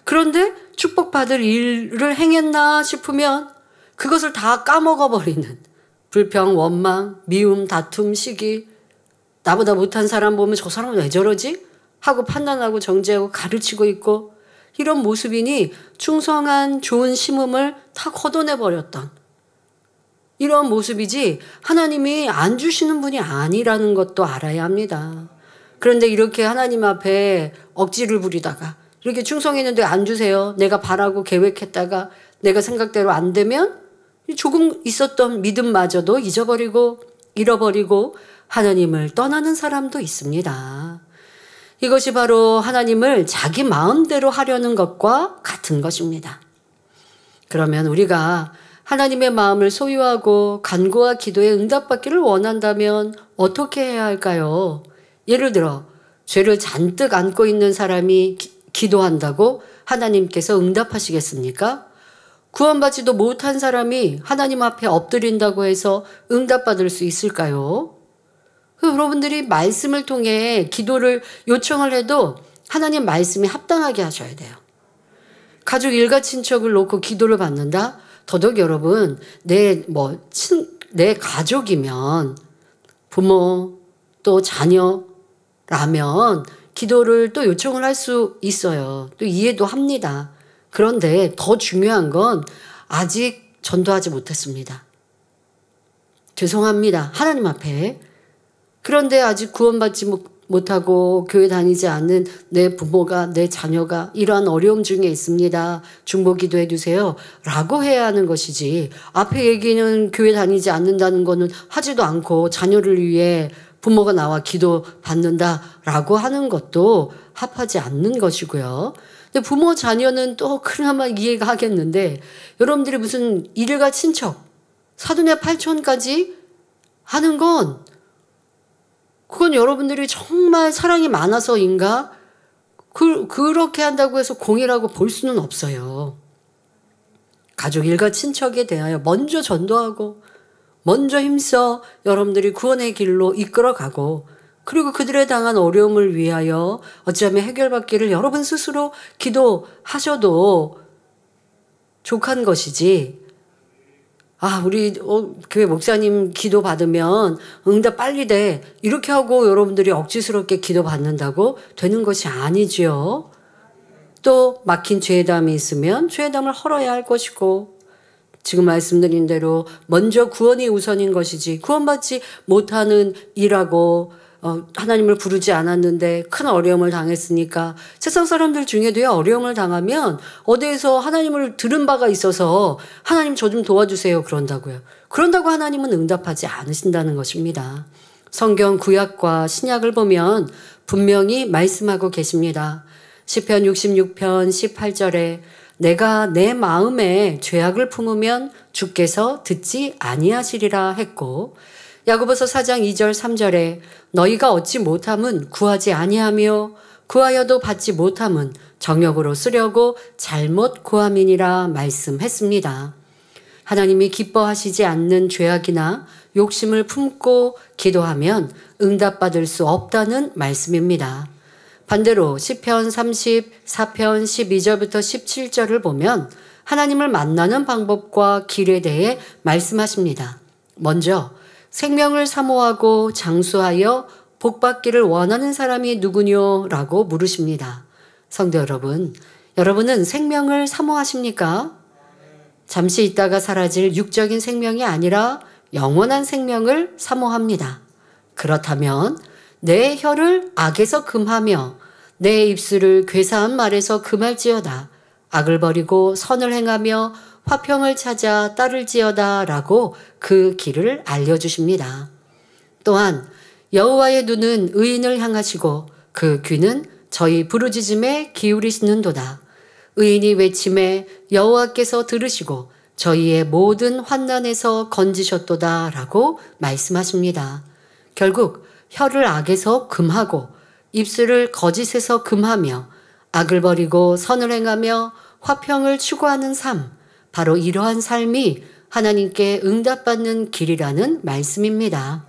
그런데 축복받을 일을 행했나 싶으면 그것을 다 까먹어버리는 불평, 원망, 미움, 다툼, 시기, 나보다 못한 사람 보면 저 사람은 왜 저러지? 하고 판단하고 정죄하고 가르치고 있고 이런 모습이니 충성한 좋은 심음을 다 걷어내버렸던 이런 모습이지 하나님이 안 주시는 분이 아니라는 것도 알아야 합니다. 그런데 이렇게 하나님 앞에 억지를 부리다가 이렇게 충성했는데 안 주세요. 내가 바라고 계획했다가 내가 생각대로 안 되면 조금 있었던 믿음마저도 잊어버리고 잃어버리고 하나님을 떠나는 사람도 있습니다. 이것이 바로 하나님을 자기 마음대로 하려는 것과 같은 것입니다. 그러면 우리가 하나님의 마음을 소유하고 간구와 기도에 응답받기를 원한다면 어떻게 해야 할까요? 예를 들어 죄를 잔뜩 안고 있는 사람이 기도한다고 하나님께서 응답하시겠습니까? 구원받지도 못한 사람이 하나님 앞에 엎드린다고 해서 응답받을 수 있을까요? 여러분들이 말씀을 통해 기도를 요청을 해도 하나님 말씀이 합당하게 하셔야 돼요. 가족 일가 친척을 놓고 기도를 받는다? 더더욱 여러분 내 가족이면 부모 또 자녀라면 기도를 또 요청을 할 수 있어요. 또 이해도 합니다. 그런데 더 중요한 건 아직 전도하지 못했습니다. 죄송합니다. 하나님 앞에. 그런데 아직 구원받지 못하고 교회 다니지 않는 내 부모가 내 자녀가 이러한 어려움 중에 있습니다. 중보 기도해 주세요. 라고 해야 하는 것이지 앞에 얘기는 교회 다니지 않는다는 거는 하지도 않고 자녀를 위해 부모가 나와 기도 받는다라고 하는 것도 합하지 않는 것이고요. 근데 부모 자녀는 또 그나마 이해가 하겠는데 여러분들이 무슨 일가 친척 사돈의 팔촌까지 하는 건 그건 여러분들이 정말 사랑이 많아서인가? 그렇게 한다고 해서 공이라고 볼 수는 없어요. 가족 일가 친척에 대하여 먼저 전도하고 먼저 힘써 여러분들이 구원의 길로 이끌어가고 그리고 그들에 당한 어려움을 위하여 어찌하면 해결받기를 여러분 스스로 기도하셔도 족한 것이지 우리 교회 목사님 기도 받으면 응답 빨리 돼 이렇게 하고 여러분들이 억지스럽게 기도 받는다고 되는 것이 아니지요. 또 막힌 죄담이 있으면 죄담을 헐어야 할 것이고 지금 말씀드린 대로 먼저 구원이 우선인 것이지 구원받지 못하는 일하고 하나님을 부르지 않았는데 큰 어려움을 당했으니까 세상 사람들 중에도요 어려움을 당하면 어디에서 하나님을 들은 바가 있어서 하나님 저 좀 도와주세요 그런다고요. 그런다고 하나님은 응답하지 않으신다는 것입니다. 성경 구약과 신약을 보면 분명히 말씀하고 계십니다. 시편 66편 18절에 내가 내 마음에 죄악을 품으면 주께서 듣지 아니하시리라 했고 야고보서 4장 2절 3절에 너희가 얻지 못함은 구하지 아니하며 구하여도 받지 못함은 정욕으로 쓰려고 잘못 구함이니라 말씀했습니다. 하나님이 기뻐하시지 않는 죄악이나 욕심을 품고 기도하면 응답받을 수 없다는 말씀입니다. 반대로 시편 34편 12절부터 17절을 보면 하나님을 만나는 방법과 길에 대해 말씀하십니다. 먼저 생명을 사모하고 장수하여 복받기를 원하는 사람이 누구뇨? 라고 물으십니다. 성도 여러분, 여러분은 생명을 사모하십니까? 잠시 있다가 사라질 육적인 생명이 아니라 영원한 생명을 사모합니다. 그렇다면 내 혀를 악에서 금하며 내 입술을 괴사한 말에서 금할지어다. 악을 버리고 선을 행하며 화평을 찾아 따를지어다 라고 그 길을 알려주십니다. 또한 여호와의 눈은 의인을 향하시고 그 귀는 저희 부르짖음에 기울이시는도다. 의인이 외침에 여호와께서 들으시고 저희의 모든 환난에서 건지셨도다 라고 말씀하십니다. 결국 혀를 악에서 금하고 입술을 거짓에서 금하며 악을 버리고 선을 행하며 화평을 추구하는 삶, 바로 이러한 삶이 하나님께 응답받는 길이라는 말씀입니다.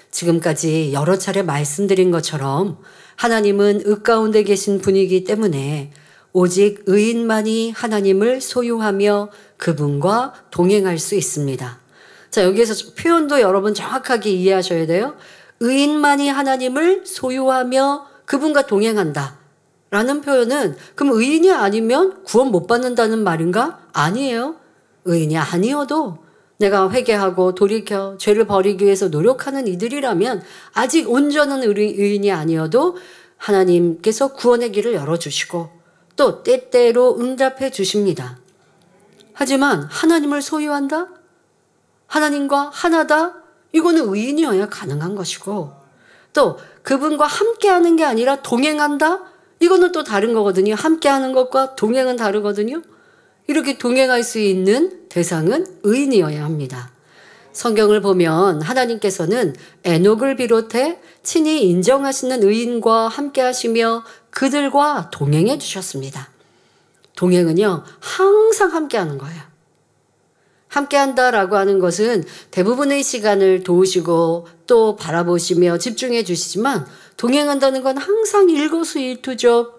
지금까지 여러 차례 말씀드린 것처럼 하나님은 의 가운데 계신 분이기 때문에 오직 의인만이 하나님을 소유하며 그분과 동행할 수 있습니다. 자, 여기에서 표현도 여러분 정확하게 이해하셔야 돼요. 의인만이 하나님을 소유하며 그분과 동행한다 라는 표현은 그럼 의인이 아니면 구원 못 받는다는 말인가? 아니에요. 의인이 아니어도 내가 회개하고 돌이켜 죄를 버리기 위해서 노력하는 이들이라면 아직 온전한 의인이 아니어도 하나님께서 구원의 길을 열어주시고 또 때때로 응답해 주십니다. 하지만 하나님을 소유한다? 하나님과 하나다? 이거는 의인이어야 가능한 것이고 또 그분과 함께하는 게 아니라 동행한다? 이거는 또 다른 거거든요. 함께하는 것과 동행은 다르거든요. 이렇게 동행할 수 있는 대상은 의인이어야 합니다. 성경을 보면 하나님께서는 에녹을 비롯해 친히 인정하시는 의인과 함께 하시며 그들과 동행해 주셨습니다. 동행은요, 항상 함께 하는 거예요. 함께 한다라고 하는 것은 대부분의 시간을 도우시고 또 바라보시며 집중해 주시지만 동행한다는 건 항상 일거수일투족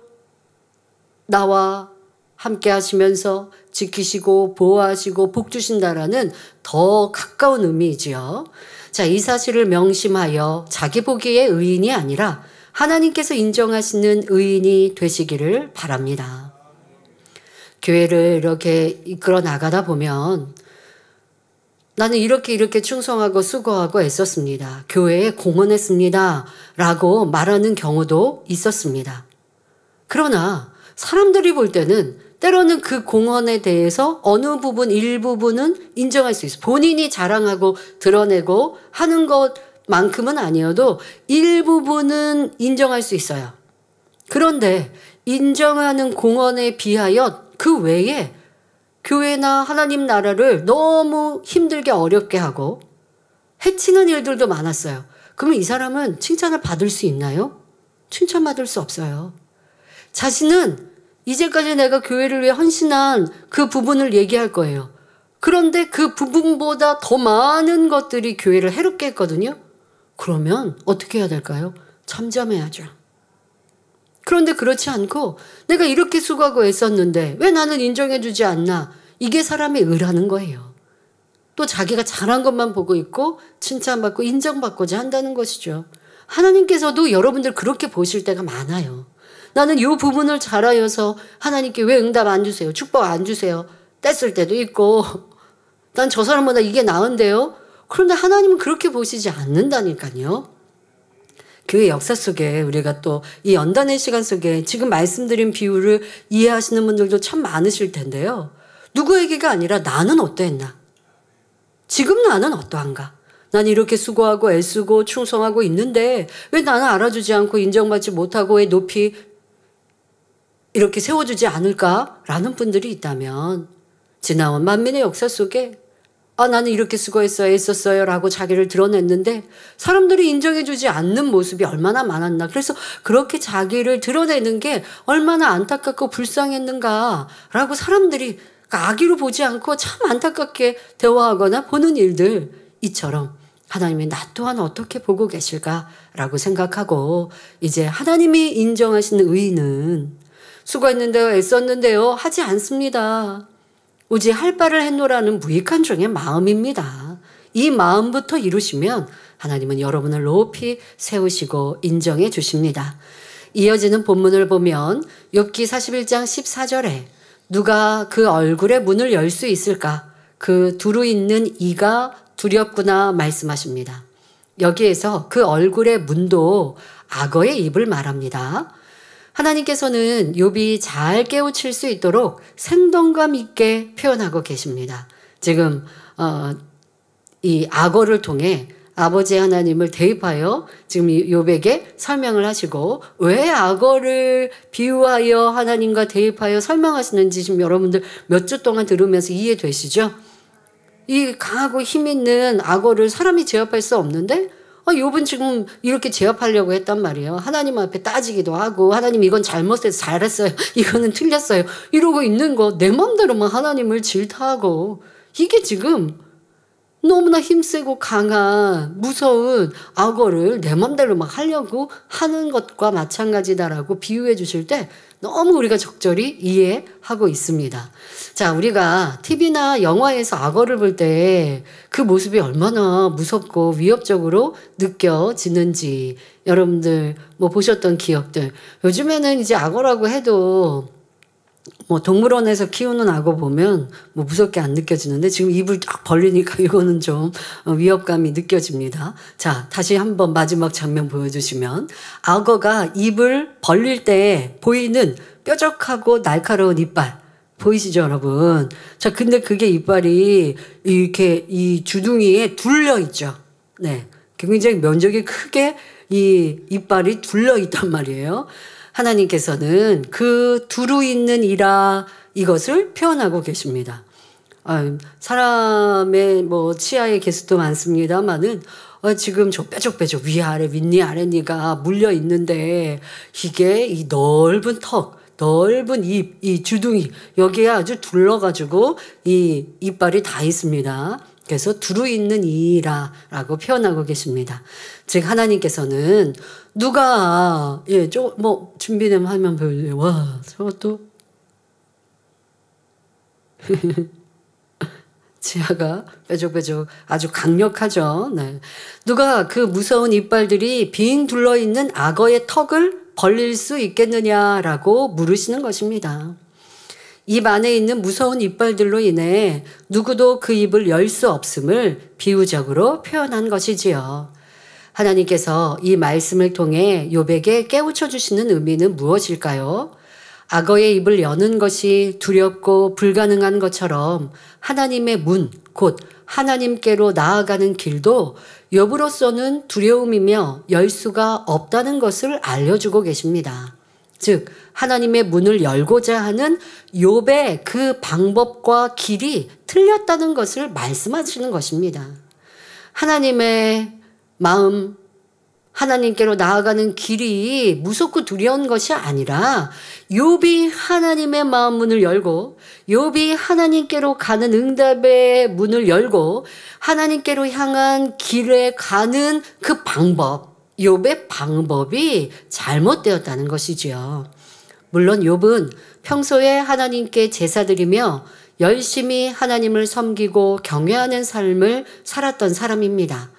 나와 함께 하시면서 지키시고 보호하시고 복 주신다라는 더 가까운 의미이지요. 자, 이 사실을 명심하여 자기 보기의 의인이 아니라 하나님께서 인정하시는 의인이 되시기를 바랍니다. 교회를 이렇게 이끌어 나가다 보면 나는 이렇게 충성하고 수고하고 애썼습니다. 교회에 공헌했습니다. 라고 말하는 경우도 있었습니다. 그러나 사람들이 볼 때는 때로는 그 공헌에 대해서 어느 부분, 일부분은 인정할 수 있어요. 본인이 자랑하고 드러내고 하는 것만큼은 아니어도 일부분은 인정할 수 있어요. 그런데 인정하는 공헌에 비하여 그 외에 교회나 하나님 나라를 너무 힘들게 어렵게 하고 해치는 일들도 많았어요. 그러면 이 사람은 칭찬을 받을 수 있나요? 칭찬받을 수 없어요. 자신은 이제까지 내가 교회를 위해 헌신한 그 부분을 얘기할 거예요. 그런데 그 부분보다 더 많은 것들이 교회를 해롭게 했거든요. 그러면 어떻게 해야 될까요? 잠잠해야죠. 그런데 그렇지 않고 내가 이렇게 수고하고 애썼는데 왜 나는 인정해주지 않나? 이게 사람의 의라는 거예요. 또 자기가 잘한 것만 보고 있고 칭찬받고 인정받고자 한다는 것이죠. 하나님께서도 여러분들 그렇게 보실 때가 많아요. 나는 이 부분을 잘하여서 하나님께 왜 응답 안 주세요? 축복 안 주세요? 뗐을 때도 있고 난 저 사람보다 이게 나은데요? 그런데 하나님은 그렇게 보시지 않는다니까요. 교회 역사 속에 우리가 또 이 연단의 시간 속에 지금 말씀드린 비유를 이해하시는 분들도 참 많으실 텐데요. 누구에게가 아니라 나는 어떠했나? 지금 나는 어떠한가? 난 이렇게 수고하고 애쓰고 충성하고 있는데 왜 나는 알아주지 않고 인정받지 못하고 왜 높이 이렇게 세워주지 않을까라는 분들이 있다면 지나온 만민의 역사 속에 나는 이렇게 수고했어요, 애썼어요 라고 자기를 드러냈는데 사람들이 인정해주지 않는 모습이 얼마나 많았나. 그래서 그렇게 자기를 드러내는 게 얼마나 안타깝고 불쌍했는가라고 사람들이 악의로 보지 않고 참 안타깝게 대화하거나 보는 일들 이처럼 하나님이 나 또한 어떻게 보고 계실까라고 생각하고 이제 하나님이 인정하시는 의인은 수고했는데요, 애썼는데요 하지 않습니다. 오직 할 바를 했노라는 무익한 종의 마음입니다. 이 마음부터 이루시면 하나님은 여러분을 높이 세우시고 인정해 주십니다. 이어지는 본문을 보면 욥기 41장 14절에 누가 그 얼굴의 문을 열 수 있을까? 그 두루 있는 이가 두렵구나 말씀하십니다. 여기에서 그 얼굴의 문도 악어의 입을 말합니다. 하나님께서는 욥이 잘 깨우칠 수 있도록 생동감 있게 표현하고 계십니다. 지금 이 악어를 통해 아버지 하나님을 대입하여 지금 욥에게 설명을 하시고 왜 악어를 비유하여 하나님과 대입하여 설명하시는지 지금 여러분들 몇 주 동안 들으면서 이해되시죠? 이 강하고 힘 있는 악어를 사람이 제압할 수 없는데 욥은 지금 이렇게 제압하려고 했단 말이에요. 하나님 앞에 따지기도 하고 하나님 이건 잘못해서 잘했어요. 이거는 틀렸어요. 이러고 있는 거 내 맘대로만 하나님을 질타하고 이게 지금 너무나 힘세고 강한 무서운 악어를 내 맘대로 막 하려고 하는 것과 마찬가지다라고 비유해 주실 때 너무 우리가 적절히 이해하고 있습니다. 자, 우리가 TV나 영화에서 악어를 볼 때 그 모습이 얼마나 무섭고 위협적으로 느껴지는지 여러분들 뭐 보셨던 기억들. 요즘에는 이제 악어라고 해도 뭐 동물원에서 키우는 악어 보면 뭐 무섭게 안 느껴지는데 지금 입을 딱 벌리니까 이거는 좀 위협감이 느껴집니다. 자, 다시 한번 마지막 장면 보여주시면 악어가 입을 벌릴 때 보이는 뾰족하고 날카로운 이빨 보이시죠, 여러분? 자, 근데 그게 이빨이 이렇게 이 주둥이에 둘려 있죠. 네, 굉장히 면적이 크게 이 이빨이 둘려 있단 말이에요. 하나님께서는 그 두루 있는 이라 이것을 표현하고 계십니다. 사람의 뭐 치아의 개수도 많습니다만은 지금 저 뾰족뾰족 위아래 윗니 아랫니가 물려 있는데 이게 이 넓은 턱, 넓은 입, 이 주둥이 여기에 아주 둘러가지고 이 이빨이 다 있습니다. 그래서 두루 있는 이라라고 표현하고 계십니다. 즉 하나님께서는 누가 뭐 준비되면 하면 보여줘요. 와, 저것도 치아가 뾰족뾰족 아주 강력하죠. 네. 누가 그 무서운 이빨들이 빙 둘러 있는 악어의 턱을 벌릴 수 있겠느냐라고 물으시는 것입니다. 입 안에 있는 무서운 이빨들로 인해 누구도 그 입을 열 수 없음을 비유적으로 표현한 것이지요. 하나님께서 이 말씀을 통해 욥에게 깨우쳐 주시는 의미는 무엇일까요? 악어의 입을 여는 것이 두렵고 불가능한 것처럼 하나님의 문, 곧 하나님께로 나아가는 길도 욥으로서는 두려움이며 열 수가 없다는 것을 알려주고 계십니다. 즉 하나님의 문을 열고자 하는 욥의 그 방법과 길이 틀렸다는 것을 말씀하시는 것입니다. 하나님의 마음, 하나님께로 나아가는 길이 무섭고 두려운 것이 아니라 욥이 하나님의 마음 문을 열고 욥이 하나님께로 가는 응답의 문을 열고 하나님께로 향한 길에 가는 그 방법, 욥의 방법이 잘못되었다는 것이지요. 물론 욥은 평소에 하나님께 제사드리며 열심히 하나님을 섬기고 경외하는 삶을 살았던 사람입니다.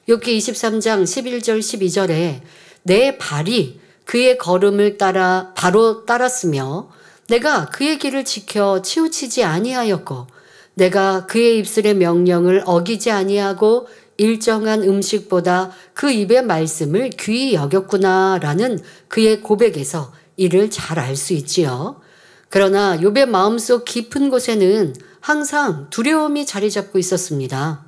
욥기 23장 11절 12절에 내 발이 그의 걸음을 따라 바로 따랐으며 내가 그의 길을 지켜 치우치지 아니하였고 내가 그의 입술의 명령을 어기지 아니하고 일정한 음식보다 그 입의 말씀을 귀히 여겼구나라는 그의 고백에서 이를 잘 알 수 있지요. 그러나 욥의 마음속 깊은 곳에는 항상 두려움이 자리 잡고 있었습니다.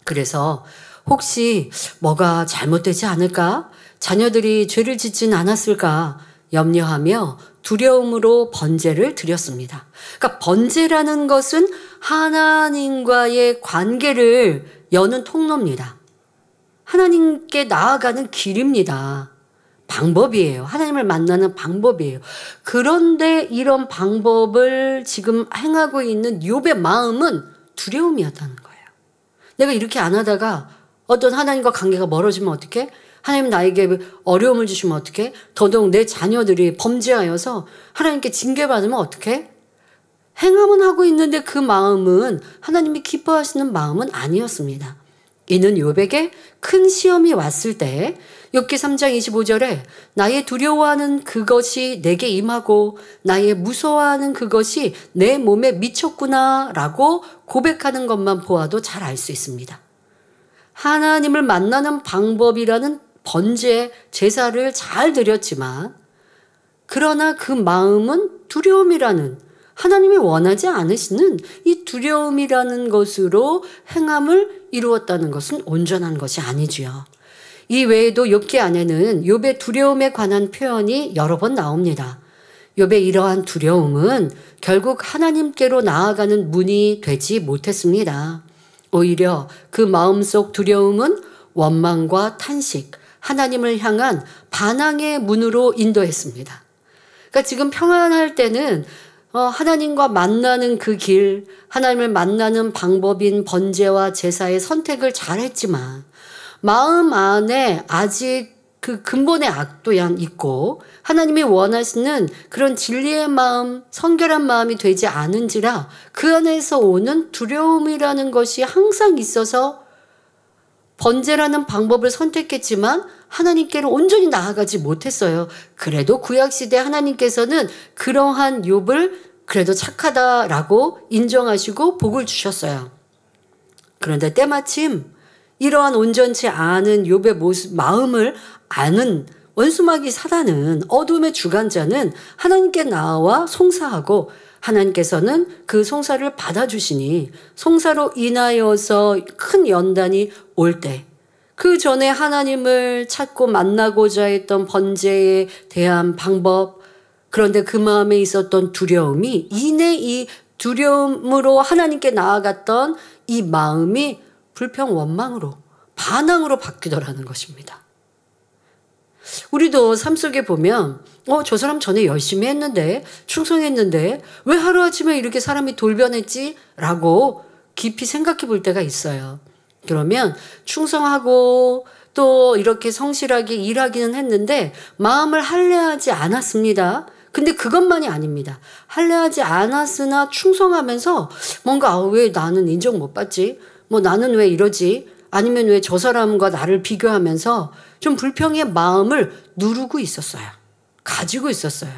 그래서 혹시 뭐가 잘못되지 않을까? 자녀들이 죄를 짓진 않았을까? 염려하며 두려움으로 번제를 드렸습니다. 그러니까 번제라는 것은 하나님과의 관계를 여는 통로입니다. 하나님께 나아가는 길입니다. 방법이에요. 하나님을 만나는 방법이에요. 그런데 이런 방법을 지금 행하고 있는 욥의 마음은 두려움이었다는 거예요. 내가 이렇게 안 하다가 어떤 하나님과 관계가 멀어지면 어떡해? 하나님 나에게 어려움을 주시면 어떡해? 더더욱 내 자녀들이 범죄하여서 하나님께 징계받으면 어떡해? 행함은 하고 있는데 그 마음은 하나님이 기뻐하시는 마음은 아니었습니다. 이는 욥에게 큰 시험이 왔을 때 욥기 3장 25절에 나의 두려워하는 그것이 내게 임하고 나의 무서워하는 그것이 내 몸에 미쳤구나 라고 고백하는 것만 보아도 잘 알 수 있습니다. 하나님을 만나는 방법이라는 번제 제사를 잘 드렸지만 그러나 그 마음은 두려움이라는 하나님이 원하지 않으시는 이 두려움이라는 것으로 행함을 이루었다는 것은 온전한 것이 아니지요. 이 외에도 욥기 안에는 욥의 두려움에 관한 표현이 여러 번 나옵니다. 욥의 이러한 두려움은 결국 하나님께로 나아가는 문이 되지 못했습니다. 오히려 그 마음속 두려움은 원망과 탄식, 하나님을 향한 반항의 문으로 인도했습니다. 그러니까 지금 평안할 때는 하나님과 만나는 그 길, 하나님을 만나는 방법인 번제와 제사의 선택을 잘했지만 마음 안에 아직 그 근본의 악도양 있고 하나님이 원하시는 그런 진리의 마음, 성결한 마음이 되지 않은지라 그 안에서 오는 두려움이라는 것이 항상 있어서 번제라는 방법을 선택했지만 하나님께로 온전히 나아가지 못했어요. 그래도 구약시대 하나님께서는 그러한 욥을 그래도 착하다라고 인정하시고 복을 주셨어요. 그런데 때마침 이러한 온전치 않은 욥의 모습, 마음을 아는 원수마귀 사단은, 어둠의 주관자는 하나님께 나와 송사하고 하나님께서는 그 송사를 받아주시니 송사로 인하여서 큰 연단이 올 때, 그 전에 하나님을 찾고 만나고자 했던 번제에 대한 방법, 그런데 그 마음에 있었던 두려움이 이내 이 두려움으로 하나님께 나아갔던 이 마음이 불평 원망으로, 반항으로 바뀌더라는 것입니다. 우리도 삶 속에 보면 저 사람 전에 열심히 했는데, 충성했는데 왜 하루아침에 이렇게 사람이 돌변했지? 라고 깊이 생각해 볼 때가 있어요. 그러면 충성하고 또 이렇게 성실하게 일하기는 했는데 마음을 할례하지 않았습니다. 근데 그것만이 아닙니다. 할례하지 않았으나 충성하면서 뭔가 왜 나는 인정 못 받지? 뭐 나는 왜 이러지? 아니면 왜 저 사람과 나를 비교하면서 좀 불평의 마음을 누르고 있었어요. 가지고 있었어요.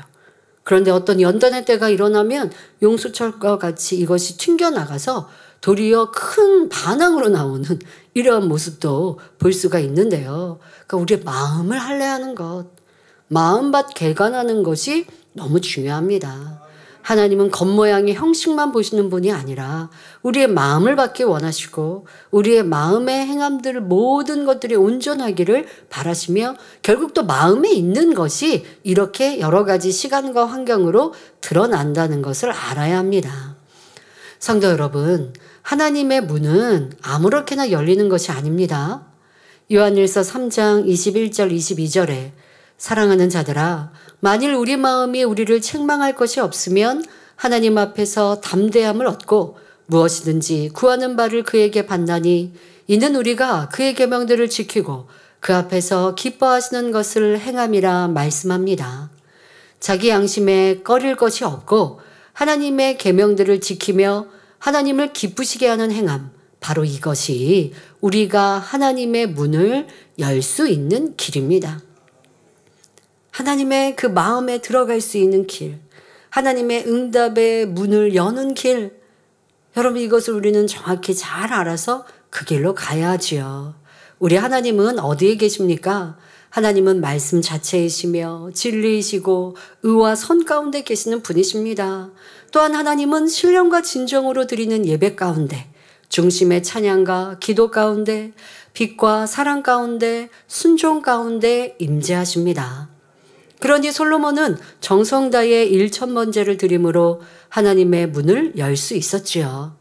그런데 어떤 연단의 때가 일어나면 용수철과 같이 이것이 튕겨나가서 도리어 큰 반항으로 나오는 이러한 모습도 볼 수가 있는데요. 그러니까 우리의 마음을 할례하는 것, 마음밭 개관하는 것이 너무 중요합니다. 하나님은 겉모양의 형식만 보시는 분이 아니라 우리의 마음을 받기 원하시고 우리의 마음의 행함들 모든 것들이 온전하기를 바라시며 결국 또 마음에 있는 것이 이렇게 여러 가지 시간과 환경으로 드러난다는 것을 알아야 합니다. 성도 여러분, 하나님의 문은 아무렇게나 열리는 것이 아닙니다. 요한일서 3장 21절 22절에 사랑하는 자들아, 만일 우리 마음이 우리를 책망할 것이 없으면 하나님 앞에서 담대함을 얻고 무엇이든지 구하는 바를 그에게 받나니 이는 우리가 그의 계명들을 지키고 그 앞에서 기뻐하시는 것을 행함이라 말씀합니다. 자기 양심에 꺼릴 것이 없고 하나님의 계명들을 지키며 하나님을 기쁘시게 하는 행함, 바로 이것이 우리가 하나님의 문을 열 수 있는 길입니다. 하나님의 그 마음에 들어갈 수 있는 길, 하나님의 응답의 문을 여는 길, 여러분 이것을 우리는 정확히 잘 알아서 그 길로 가야 하지요. 우리 하나님은 어디에 계십니까? 하나님은 말씀 자체이시며 진리이시고 의와 선 가운데 계시는 분이십니다. 또한 하나님은 신령과 진정으로 드리는 예배 가운데, 중심의 찬양과 기도 가운데, 빛과 사랑 가운데, 순종 가운데 임재하십니다. 그러니 솔로몬은 정성 다해 1000번제를 드림으로 하나님의 문을 열 수 있었지요.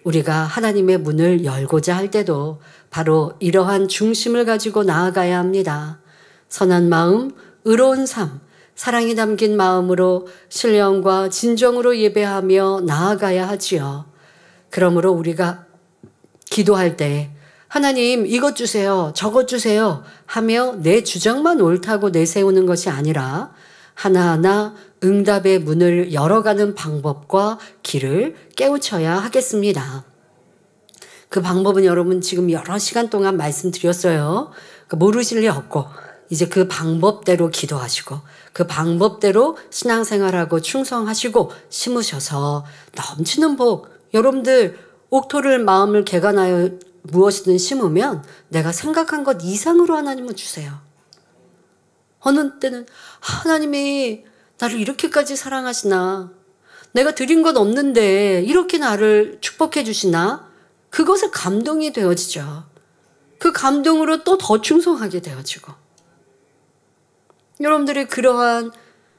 우리가 하나님의 문을 열고자 할 때도 바로 이러한 중심을 가지고 나아가야 합니다. 선한 마음, 의로운 삶, 사랑이 담긴 마음으로 신령과 진정으로 예배하며 나아가야 하지요. 그러므로 우리가 기도할 때 하나님 이것 주세요, 저것 주세요 하며 내 주장만 옳다고 내세우는 것이 아니라 하나하나 응답의 문을 열어가는 방법과 길을 깨우쳐야 하겠습니다. 그 방법은 여러분 지금 여러 시간 동안 말씀드렸어요. 모르실 리 없고 이제 그 방법대로 기도하시고 그 방법대로 신앙생활하고 충성하시고 심으셔서 넘치는 복, 여러분들 옥토를 마음을 개관하여 무엇이든 심으면 내가 생각한 것 이상으로 하나님은 주세요. 어느 때는 하나님이 나를 이렇게까지 사랑하시나, 내가 드린 건 없는데 이렇게 나를 축복해 주시나? 그것에 감동이 되어지죠. 그 감동으로 또 더 충성하게 되어지고. 여러분들이 그러한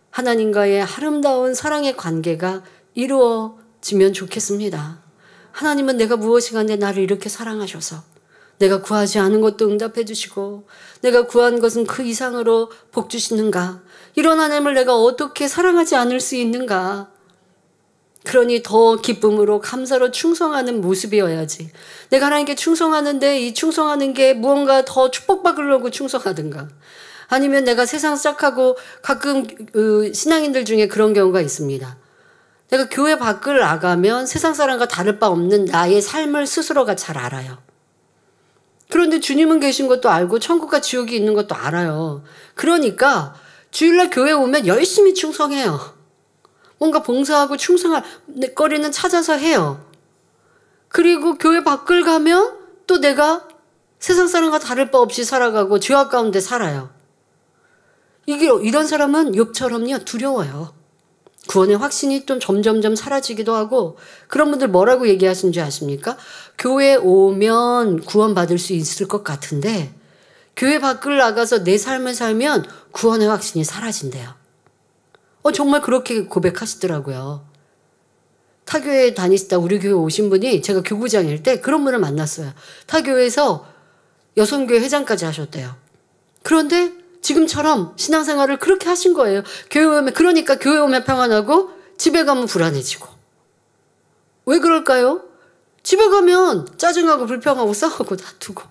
하나님과의 아름다운 사랑의 관계가 이루어지면 좋겠습니다. 하나님은 내가 무엇이간에 나를 이렇게 사랑하셔서 내가 구하지 않은 것도 응답해 주시고 내가 구한 것은 그 이상으로 복 주시는가? 이런 하나님을 내가 어떻게 사랑하지 않을 수 있는가? 그러니 더 기쁨으로 감사로 충성하는 모습이어야지. 내가 하나님께 충성하는데 이 충성하는 게 무언가 더 축복받으려고 충성하든가. 아니면 내가 세상 시작하고 가끔 신앙인들 중에 그런 경우가 있습니다. 내가 교회 밖을 나가면 세상 사람과 다를 바 없는 나의 삶을 스스로가 잘 알아요. 그런데 주님은 계신 것도 알고 천국과 지옥이 있는 것도 알아요. 그러니까 주일날 교회 오면 열심히 충성해요. 뭔가 봉사하고 충성할 거리는 찾아서 해요. 그리고 교회 밖을 가면 또 내가 세상 사람과 다를 바 없이 살아가고 죄악 가운데 살아요. 이런 사람은 욥처럼요 두려워요. 구원의 확신이 좀 점점점 사라지기도 하고 그런 분들 뭐라고 얘기하시는 줄 아십니까? 교회 오면 구원받을 수 있을 것 같은데 교회 밖을 나가서 내 삶을 살면 구원의 확신이 사라진대요. 정말 그렇게 고백하시더라고요. 타교회 다니시다 우리 교회 오신 분이 제가 교구장일 때 그런 분을 만났어요. 타교회에서 여성교회 회장까지 하셨대요. 그런데 지금처럼 신앙생활을 그렇게 하신 거예요. 교회 오면, 그러니까 교회 오면 평안하고 집에 가면 불안해지고. 왜 그럴까요? 집에 가면 짜증하고 불평하고 싸우고 다투고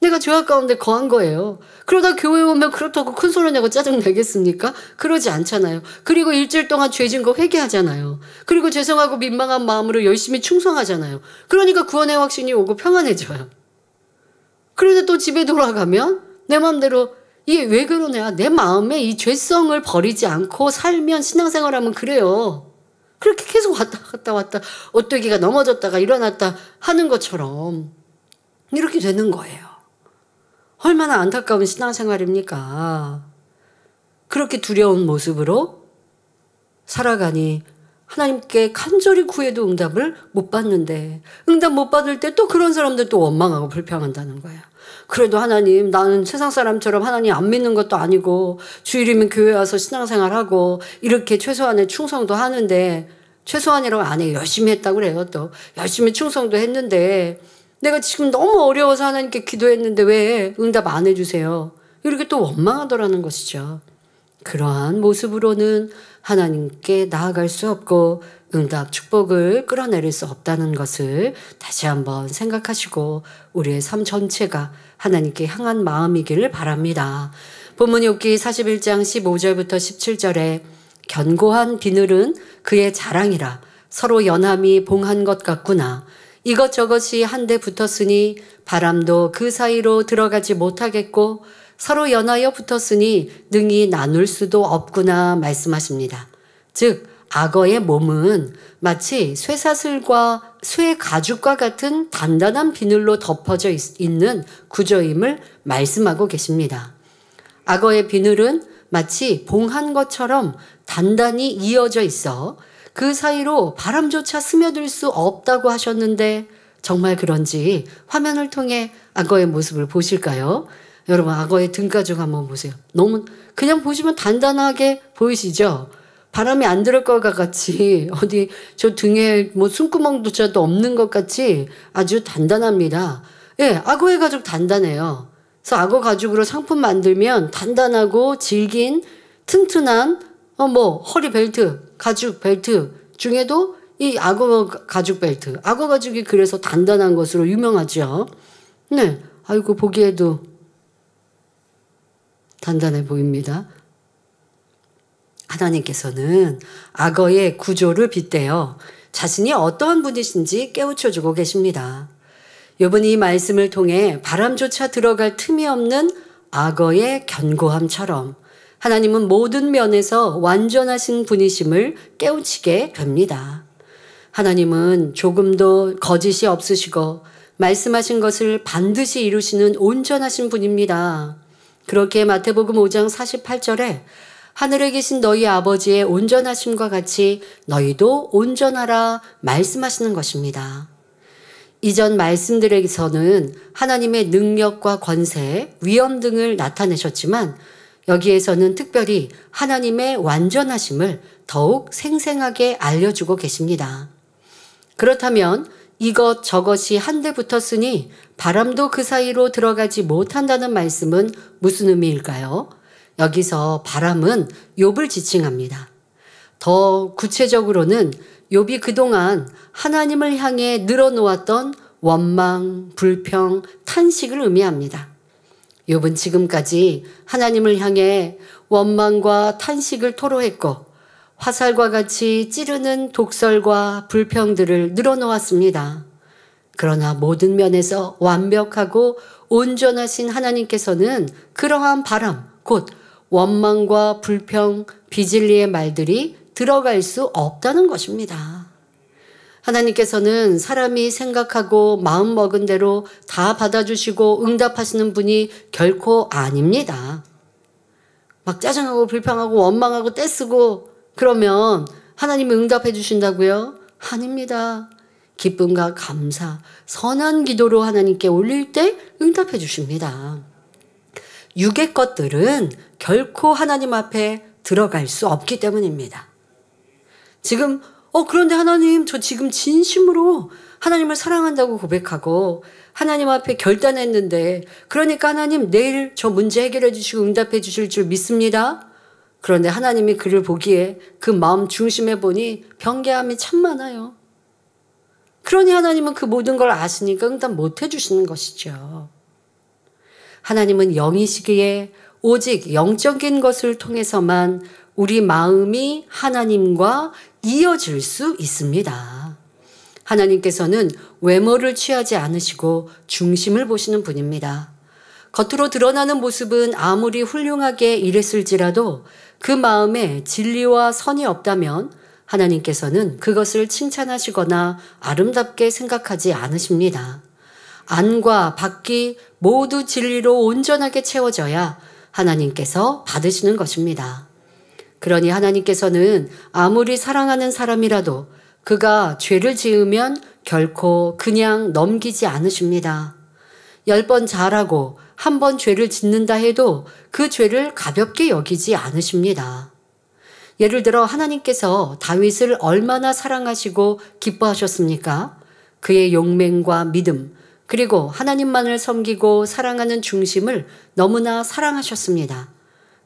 내가 죄악 가운데 거한 거예요. 그러다 교회 오면 그렇다고 큰 소리 내고 짜증 내겠습니까? 그러지 않잖아요. 그리고 일주일 동안 죄진 거 회개하잖아요. 그리고 죄송하고 민망한 마음으로 열심히 충성하잖아요. 그러니까 구원의 확신이 오고 평안해져요. 그런데 또 집에 돌아가면 내 마음대로 이게 왜 그러냐. 내 마음에 이 죄성을 버리지 않고 살면 신앙생활하면 그래요. 그렇게 계속 왔다 갔다 오뚜기가 넘어졌다가 일어났다 하는 것처럼 이렇게 되는 거예요. 얼마나 안타까운 신앙생활입니까? 그렇게 두려운 모습으로 살아가니 하나님께 간절히 구해도 응답을 못 받는데 응답 못 받을 때 또 그런 사람들 또 원망하고 불평한다는 거예요. 그래도 하나님 나는 세상 사람처럼 하나님 안 믿는 것도 아니고 주일이면 교회 와서 신앙생활하고 이렇게 최소한의 충성도 하는데 최소한이라고 안 해요. 열심히 했다고 그래요. 또 열심히 충성도 했는데 내가 지금 너무 어려워서 하나님께 기도했는데 왜 응답 안 해주세요? 이렇게 또 원망하더라는 것이죠. 그러한 모습으로는 하나님께 나아갈 수 없고 응답, 축복을 끌어내릴 수 없다는 것을 다시 한번 생각하시고 우리의 삶 전체가 하나님께 향한 마음이기를 바랍니다. 본문 욥기 41장 15절부터 17절에 견고한 비늘은 그의 자랑이라 서로 연함이 봉한 것 같구나. 이것저것이 한데 붙었으니 바람도 그 사이로 들어가지 못하겠고 서로 연하여 붙었으니 능히 나눌 수도 없구나 말씀하십니다. 즉 악어의 몸은 마치 쇠사슬과 쇠 가죽과 같은 단단한 비늘로 덮어져 있는 구조임을 말씀하고 계십니다. 악어의 비늘은 마치 봉한 것처럼 단단히 이어져 있어 그 사이로 바람조차 스며들 수 없다고 하셨는데 정말 그런지 화면을 통해 악어의 모습을 보실까요? 여러분 악어의 등가죽 한번 보세요. 너무 그냥 보시면 단단하게 보이시죠? 바람이 안 들을 것 같이 어디 저 등에 뭐 숨구멍조차도 없는 것 같이 아주 단단합니다. 예, 악어의 가죽 단단해요. 그래서 악어 가죽으로 상품 만들면 단단하고 질긴 튼튼한 허리 벨트, 가죽 벨트 중에도 이 악어 가죽 벨트, 악어 가죽이 그래서 단단한 것으로 유명하죠. 네, 아이고 보기에도 단단해 보입니다. 하나님께서는 악어의 구조를 빗대어 자신이 어떠한 분이신지 깨우쳐주고 계십니다. 욥은 이 말씀을 통해 바람조차 들어갈 틈이 없는 악어의 견고함처럼 하나님은 모든 면에서 완전하신 분이심을 깨우치게 됩니다. 하나님은 조금도 거짓이 없으시고 말씀하신 것을 반드시 이루시는 온전하신 분입니다. 그렇게 마태복음 5장 48절에 하늘에 계신 너희 아버지의 온전하심과 같이 너희도 온전하라 말씀하시는 것입니다. 이전 말씀들에서는 하나님의 능력과 권세, 위엄 등을 나타내셨지만 여기에서는 특별히 하나님의 완전하심을 더욱 생생하게 알려주고 계십니다. 그렇다면 이것 저것이 한데 붙었으니 바람도 그 사이로 들어가지 못한다는 말씀은 무슨 의미일까요? 여기서 바람은 욥을 지칭합니다. 더 구체적으로는 욥이 그동안 하나님을 향해 늘어놓았던 원망, 불평, 탄식을 의미합니다. 욥은 지금까지 하나님을 향해 원망과 탄식을 토로했고 화살과 같이 찌르는 독설과 불평들을 늘어놓았습니다. 그러나 모든 면에서 완벽하고 온전하신 하나님께서는 그러한 바람, 곧 원망과 불평, 비진리의 말들이 들어갈 수 없다는 것입니다. 하나님께서는 사람이 생각하고 마음먹은 대로 다 받아주시고 응답하시는 분이 결코 아닙니다. 막 짜증하고 불평하고 원망하고 떼쓰고 그러면 하나님이 응답해 주신다고요? 아닙니다. 기쁨과 감사, 선한 기도로 하나님께 올릴 때 응답해 주십니다. 육의 것들은 결코 하나님 앞에 들어갈 수 없기 때문입니다. 지금 그런데 하나님 저 지금 진심으로 하나님을 사랑한다고 고백하고 하나님 앞에 결단했는데 그러니까 하나님 내일 저 문제 해결해 주시고 응답해 주실 줄 믿습니다. 그런데 하나님이 그를 보기에 그 마음 중심에 보니 변개함이 참 많아요. 그러니 하나님은 그 모든 걸 아시니까 응답 못 해주시는 것이죠. 하나님은 영이시기에 오직 영적인 것을 통해서만 우리 마음이 하나님과 이어질 수 있습니다. 하나님께서는 외모를 취하지 않으시고 중심을 보시는 분입니다. 겉으로 드러나는 모습은 아무리 훌륭하게 일했을지라도 그 마음에 진리와 선이 없다면 하나님께서는 그것을 칭찬하시거나 아름답게 생각하지 않으십니다. 안과 밖이 모두 진리로 온전하게 채워져야 하나님께서 받으시는 것입니다. 그러니 하나님께서는 아무리 사랑하는 사람이라도 그가 죄를 지으면 결코 그냥 넘기지 않으십니다. 10번 잘하고 1번 죄를 짓는다 해도 그 죄를 가볍게 여기지 않으십니다. 예를 들어 하나님께서 다윗을 얼마나 사랑하시고 기뻐하셨습니까? 그의 용맹과 믿음, 그리고 하나님만을 섬기고 사랑하는 중심을 너무나 사랑하셨습니다.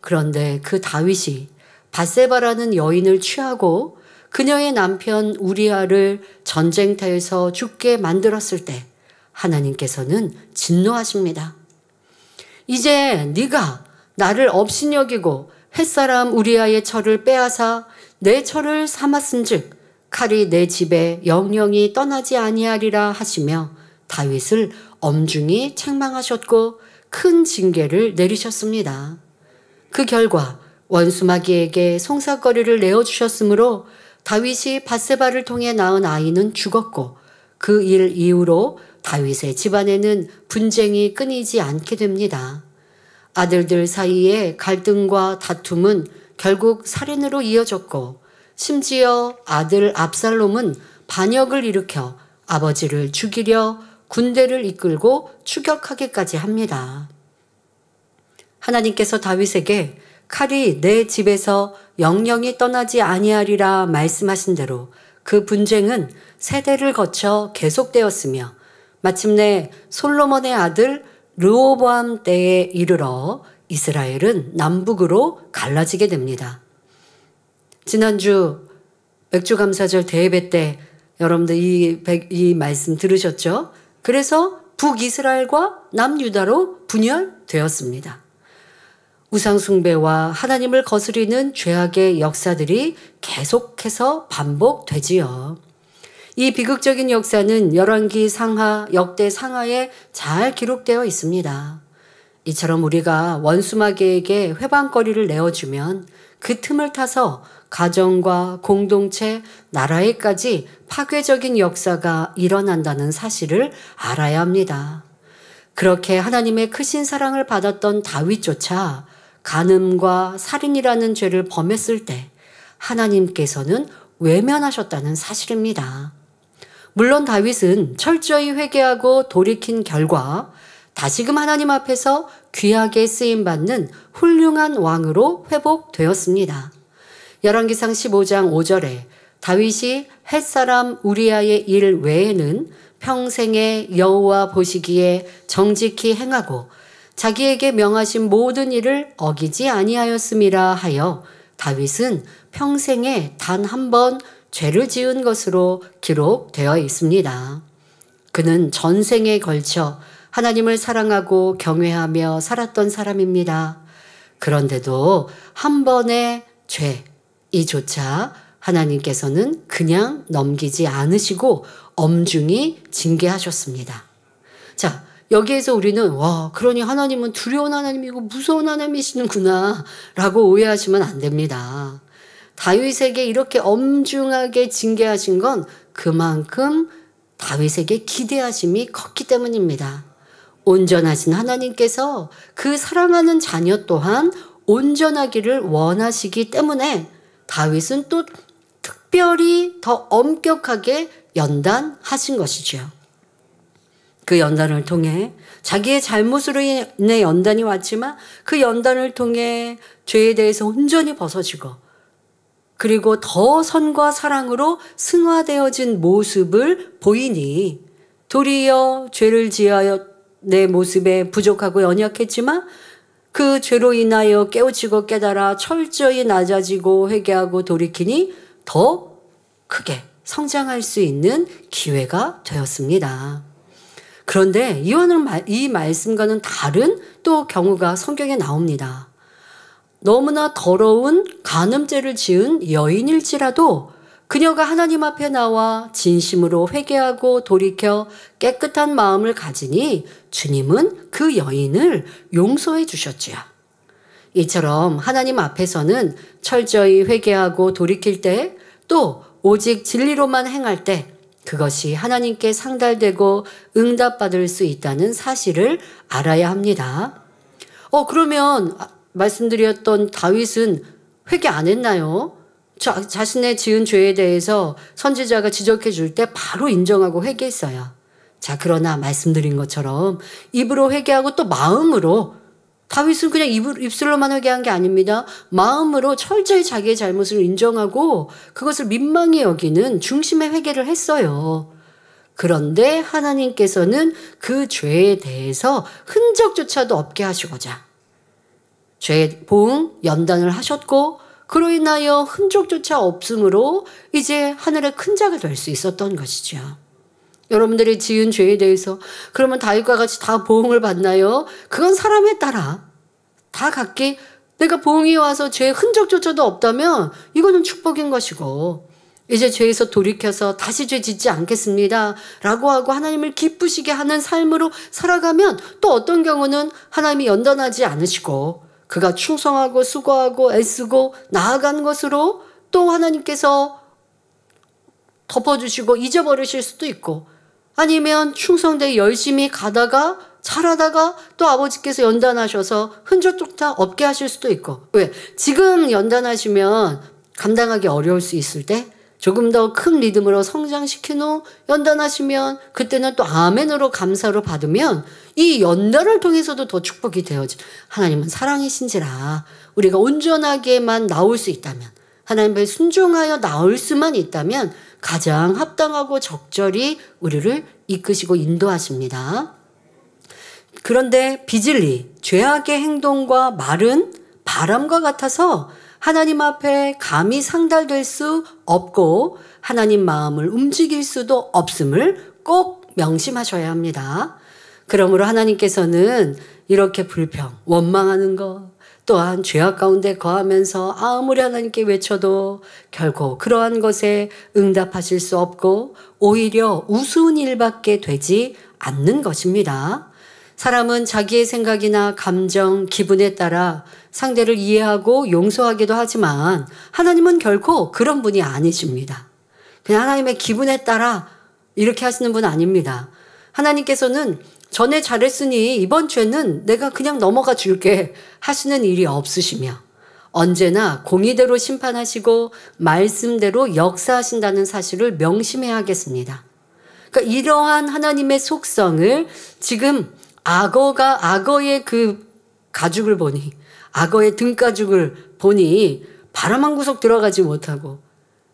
그런데 그 다윗이 밧세바라는 여인을 취하고 그녀의 남편 우리아를 전쟁터에서 죽게 만들었을 때 하나님께서는 진노하십니다. 이제 네가 나를 업신여기고 햇사람 우리아의 철을 빼앗아 내 철을 삼았은즉 칼이 내 집에 영영이 떠나지 아니하리라 하시며 다윗을 엄중히 책망하셨고 큰 징계를 내리셨습니다. 그 결과 원수마귀에게 송사거리를 내어주셨으므로 다윗이 밧세바를 통해 낳은 아이는 죽었고 그 일 이후로 다윗의 집안에는 분쟁이 끊이지 않게 됩니다. 아들들 사이의 갈등과 다툼은 결국 살인으로 이어졌고 심지어 아들 압살롬은 반역을 일으켜 아버지를 죽이려 군대를 이끌고 추격하기까지 합니다. 하나님께서 다윗에게 칼이 내 집에서 영영이 떠나지 아니하리라 말씀하신 대로 그 분쟁은 세대를 거쳐 계속되었으며 마침내 솔로몬의 아들 르호보암 때에 이르러 이스라엘은 남북으로 갈라지게 됩니다. 지난주 맥주감사절 대예배 때 여러분들 이 말씀 들으셨죠? 그래서 북이스라엘과 남유다로 분열되었습니다. 우상숭배와 하나님을 거스리는 죄악의 역사들이 계속해서 반복되지요. 이 비극적인 역사는 열왕기 상하, 역대 상하에 잘 기록되어 있습니다. 이처럼 우리가 원수마귀에게 회방거리를 내어주면 그 틈을 타서 가정과 공동체, 나라에까지 파괴적인 역사가 일어난다는 사실을 알아야 합니다. 그렇게 하나님의 크신 사랑을 받았던 다윗조차 간음과 살인이라는 죄를 범했을 때 하나님께서는 외면하셨다는 사실입니다. 물론 다윗은 철저히 회개하고 돌이킨 결과 다시금 하나님 앞에서 귀하게 쓰임받는 훌륭한 왕으로 회복되었습니다. 열왕기상 15장 5절에 다윗이 햇사람 우리아의 일 외에는 평생에 여호와 보시기에 정직히 행하고 자기에게 명하신 모든 일을 어기지 아니하였음이라 하여 다윗은 평생에 단 한 번 죄를 지은 것으로 기록되어 있습니다. 그는 전생에 걸쳐 하나님을 사랑하고 경외하며 살았던 사람입니다. 그런데도 한 번의 죄, 이조차 하나님께서는 그냥 넘기지 않으시고 엄중히 징계하셨습니다. 자, 여기에서 우리는 그러니 하나님은 두려운 하나님이고 무서운 하나님이시는구나 라고 오해하시면 안 됩니다. 다윗에게 이렇게 엄중하게 징계하신 건 그만큼 다윗에게 기대하심이 컸기 때문입니다. 온전하신 하나님께서 그 사랑하는 자녀 또한 온전하기를 원하시기 때문에 다윗은 또 특별히 더 엄격하게 연단하신 것이죠. 그 연단을 통해 자기의 잘못으로 인해 연단이 왔지만 그 연단을 통해 죄에 대해서 온전히 벗어지고 그리고 더 선과 사랑으로 승화되어진 모습을 보이니 도리어 죄를 지하여 내 모습에 부족하고 연약했지만 그 죄로 인하여 깨우치고 깨달아 철저히 낮아지고 회개하고 돌이키니 더 크게 성장할 수 있는 기회가 되었습니다. 그런데 이 말씀과는 다른 또 경우가 성경에 나옵니다. 너무나 더러운 간음죄를 지은 여인일지라도 그녀가 하나님 앞에 나와 진심으로 회개하고 돌이켜 깨끗한 마음을 가지니 주님은 그 여인을 용서해 주셨지요. 이처럼 하나님 앞에서는 철저히 회개하고 돌이킬 때 또 오직 진리로만 행할 때 그것이 하나님께 상달되고 응답받을 수 있다는 사실을 알아야 합니다. 그러면 말씀드렸던 다윗은 회개 안 했나요? 자신의 지은 죄에 대해서 선지자가 지적해 줄 때 바로 인정하고 회개했어요. 자, 그러나 말씀드린 것처럼 입으로 회개하고 또 마음으로 다윗은 그냥 입술로만 회개한 게 아닙니다. 마음으로 철저히 자기의 잘못을 인정하고 그것을 민망히 여기는 중심의 회개를 했어요. 그런데 하나님께서는 그 죄에 대해서 흔적조차도 없게 하시고자 죄 보응 연단을 하셨고 그로 인하여 흔적조차 없으므로 이제 하늘의 큰 자가 될 수 있었던 것이죠. 여러분들이 지은 죄에 대해서 그러면 다윗과 같이 다 보응을 받나요? 그건 사람에 따라 다 각기 내가 보응이 와서 죄의 흔적조차도 없다면 이거는 축복인 것이고 이제 죄에서 돌이켜서 다시 죄 짓지 않겠습니다 라고 하고 하나님을 기쁘시게 하는 삶으로 살아가면 또 어떤 경우는 하나님이 연단하지 않으시고 그가 충성하고 수고하고 애쓰고 나아간 것으로 또 하나님께서 덮어주시고 잊어버리실 수도 있고 아니면 충성되게 열심히 가다가 잘하다가 또 아버지께서 연단하셔서 흔적조차 없게 하실 수도 있고 왜? 지금 연단하시면 감당하기 어려울 수 있을 때 조금 더 큰 리듬으로 성장시킨 후 연단하시면 그때는 또 아멘으로 감사로 받으면 이 연단을 통해서도 더 축복이 되어지. 하나님은 사랑이신지라 우리가 온전하게만 나올 수 있다면 하나님께 순종하여 나올 수만 있다면 가장 합당하고 적절히 우리를 이끄시고 인도하십니다. 그런데 비질리, 죄악의 행동과 말은 바람과 같아서 하나님 앞에 감히 상달될 수 없고 하나님 마음을 움직일 수도 없음을 꼭 명심하셔야 합니다. 그러므로 하나님께서는 이렇게 불평, 원망하는 것 또한 죄악 가운데 거하면서 아무리 하나님께 외쳐도 결코 그러한 것에 응답하실 수 없고 오히려 우스운 일밖에 되지 않는 것입니다. 사람은 자기의 생각이나 감정, 기분에 따라 상대를 이해하고 용서하기도 하지만 하나님은 결코 그런 분이 아니십니다. 그냥 하나님의 기분에 따라 이렇게 하시는 분 아닙니다. 하나님께서는 전에 잘했으니 이번 주에는 내가 그냥 넘어가 줄게 하시는 일이 없으시며 언제나 공의대로 심판하시고 말씀대로 역사하신다는 사실을 명심해야 하겠습니다. 그러니까 이러한 하나님의 속성을 지금 악어의 그 가죽을 보니, 악어의 등가죽을 보니 바람 한 구석 들어가지 못하고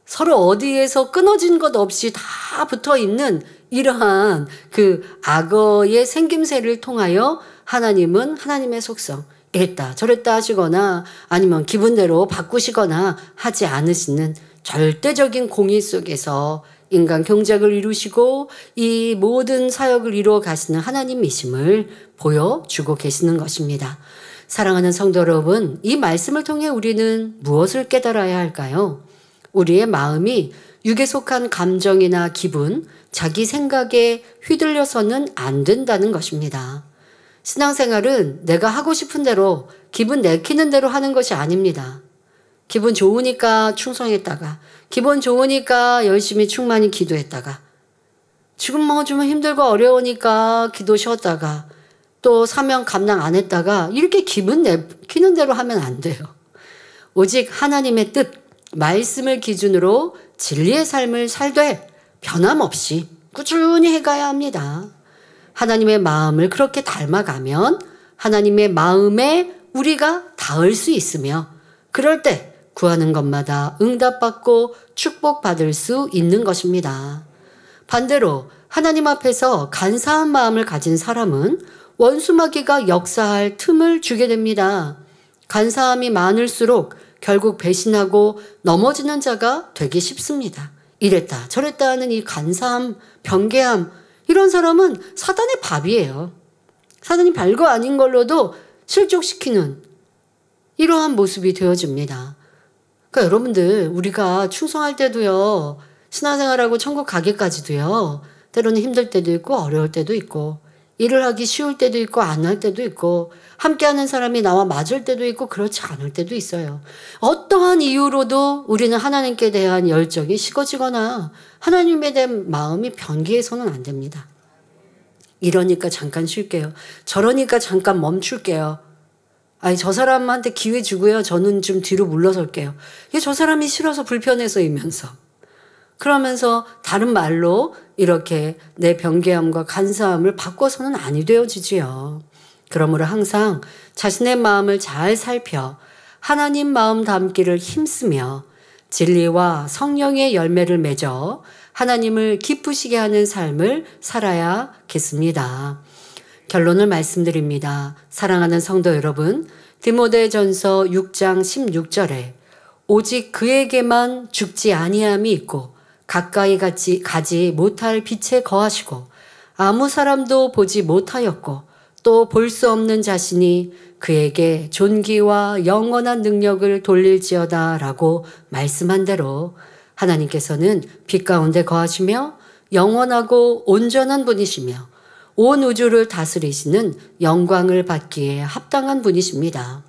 서로 어디에서 끊어진 것 없이 다 붙어 있는 이러한 그 악어의 생김새를 통하여 하나님은 하나님의 속성, 이랬다 저랬다 하시거나 아니면 기분대로 바꾸시거나 하지 않으시는 절대적인 공의 속에서 인간 경작을 이루시고 이 모든 사역을 이루어 가시는 하나님이심을 보여주고 계시는 것입니다. 사랑하는 성도 여러분, 이 말씀을 통해 우리는 무엇을 깨달아야 할까요? 우리의 마음이 육에 속한 감정이나 기분, 자기 생각에 휘둘려서는 안 된다는 것입니다. 신앙생활은 내가 하고 싶은 대로 기분 내키는 대로 하는 것이 아닙니다. 기분 좋으니까 충성했다가 기분 좋으니까 열심히 충만히 기도했다가 지금 뭐 좀 힘들고 어려우니까 기도 쉬었다가 또 사명 감당 안 했다가 이렇게 기분 내키는 대로 하면 안 돼요. 오직 하나님의 뜻, 말씀을 기준으로 진리의 삶을 살되 변함없이 꾸준히 해가야 합니다. 하나님의 마음을 그렇게 닮아가면 하나님의 마음에 우리가 닿을 수 있으며 그럴 때 구하는 것마다 응답받고 축복받을 수 있는 것입니다. 반대로 하나님 앞에서 간사한 마음을 가진 사람은 원수마귀가 역사할 틈을 주게 됩니다. 간사함이 많을수록 결국 배신하고 넘어지는 자가 되기 쉽습니다. 이랬다 저랬다 하는 이 간사함, 변개함, 이런 사람은 사단의 밥이에요. 사단이 별거 아닌 걸로도 실족시키는 이러한 모습이 되어집니다. 그러니까 여러분들, 우리가 충성할 때도요, 신앙생활하고 천국 가기까지도요, 때로는 힘들 때도 있고 어려울 때도 있고 일을 하기 쉬울 때도 있고 안 할 때도 있고 함께하는 사람이 나와 맞을 때도 있고 그렇지 않을 때도 있어요. 어떠한 이유로도 우리는 하나님께 대한 열정이 식어지거나 하나님에 대한 마음이 변기해서는 안 됩니다. 이러니까 잠깐 쉴게요. 저러니까 잠깐 멈출게요. 아니, 저 사람한테 기회 주고요. 저는 좀 뒤로 물러설게요. 이게 저 사람이 싫어서 불편해서이면서. 그러면서 다른 말로 이렇게 내 변개함과 간사함을 바꿔서는 아니 되어지지요. 그러므로 항상 자신의 마음을 잘 살펴 하나님 마음 담기를 힘쓰며 진리와 성령의 열매를 맺어 하나님을 기쁘시게 하는 삶을 살아야겠습니다. 결론을 말씀드립니다. 사랑하는 성도 여러분, 디모데전서 6장 16절에 오직 그에게만 죽지 아니함이 있고 가까이 가지 못할 빛에 거하시고 아무 사람도 보지 못하였고 또 볼 수 없는 자신이 그에게 존귀와 영원한 능력을 돌릴지어다 라고 말씀한 대로 하나님께서는 빛 가운데 거하시며 영원하고 온전한 분이시며 온 우주를 다스리시는 영광을 받기에 합당한 분이십니다.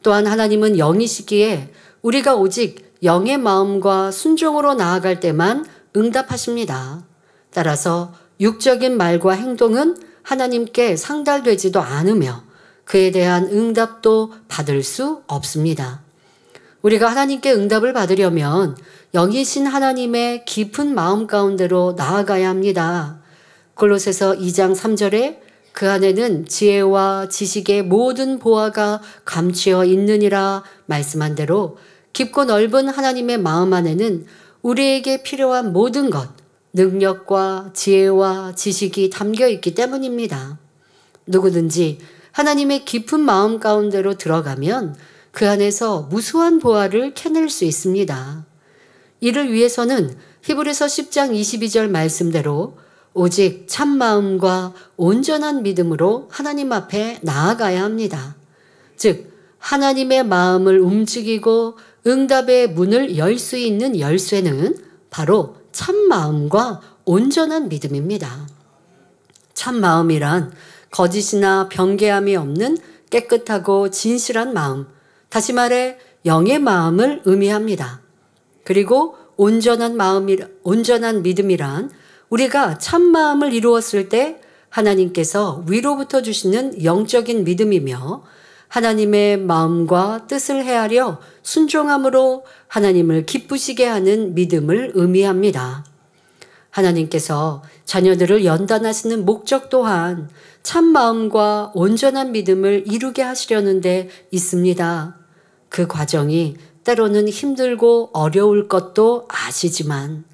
또한 하나님은 영이시기에 우리가 오직 영의 마음과 순종으로 나아갈 때만 응답하십니다. 따라서 육적인 말과 행동은 하나님께 상달되지도 않으며 그에 대한 응답도 받을 수 없습니다. 우리가 하나님께 응답을 받으려면 영이신 하나님의 깊은 마음 가운데로 나아가야 합니다. 골로새서 2장 3절에 그 안에는 지혜와 지식의 모든 보화가 감추어 있느니라 말씀한 대로 깊고 넓은 하나님의 마음 안에는 우리에게 필요한 모든 것, 능력과 지혜와 지식이 담겨 있기 때문입니다. 누구든지 하나님의 깊은 마음 가운데로 들어가면 그 안에서 무수한 보화를 캐낼 수 있습니다. 이를 위해서는 히브리서 10장 22절 말씀대로 오직 참 마음과 온전한 믿음으로 하나님 앞에 나아가야 합니다. 즉 하나님의 마음을 움직이고 응답의 문을 열 수 있는 열쇠는 바로 참 마음과 온전한 믿음입니다. 참 마음이란 거짓이나 변개함이 없는 깨끗하고 진실한 마음, 다시 말해 영의 마음을 의미합니다. 그리고 온전한 믿음이란 우리가 참 마음을 이루었을 때 하나님께서 위로부터 주시는 영적인 믿음이며 하나님의 마음과 뜻을 헤아려 순종함으로 하나님을 기쁘시게 하는 믿음을 의미합니다. 하나님께서 자녀들을 연단하시는 목적 또한 참 마음과 온전한 믿음을 이루게 하시려는 데 있습니다. 그 과정이 때로는 힘들고 어려울 것도 아시지만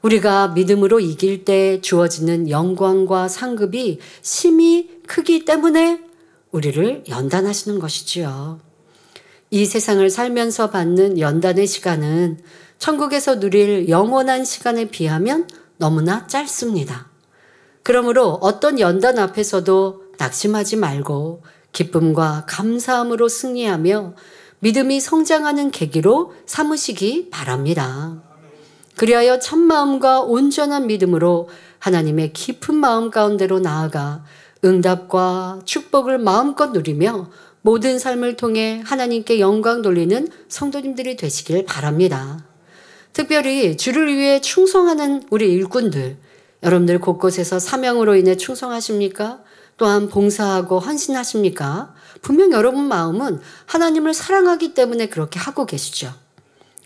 우리가 믿음으로 이길 때 주어지는 영광과 상급이 심히 크기 때문에 우리를 연단하시는 것이지요. 이 세상을 살면서 받는 연단의 시간은 천국에서 누릴 영원한 시간에 비하면 너무나 짧습니다. 그러므로 어떤 연단 앞에서도 낙심하지 말고 기쁨과 감사함으로 승리하며 믿음이 성장하는 계기로 삼으시기 바랍니다. 그리하여 참마음과 온전한 믿음으로 하나님의 깊은 마음 가운데로 나아가 응답과 축복을 마음껏 누리며 모든 삶을 통해 하나님께 영광 돌리는 성도님들이 되시길 바랍니다. 특별히 주를 위해 충성하는 우리 일꾼들, 여러분들 곳곳에서 사명으로 인해 충성하십니까? 또한 봉사하고 헌신하십니까? 분명 여러분 마음은 하나님을 사랑하기 때문에 그렇게 하고 계시죠.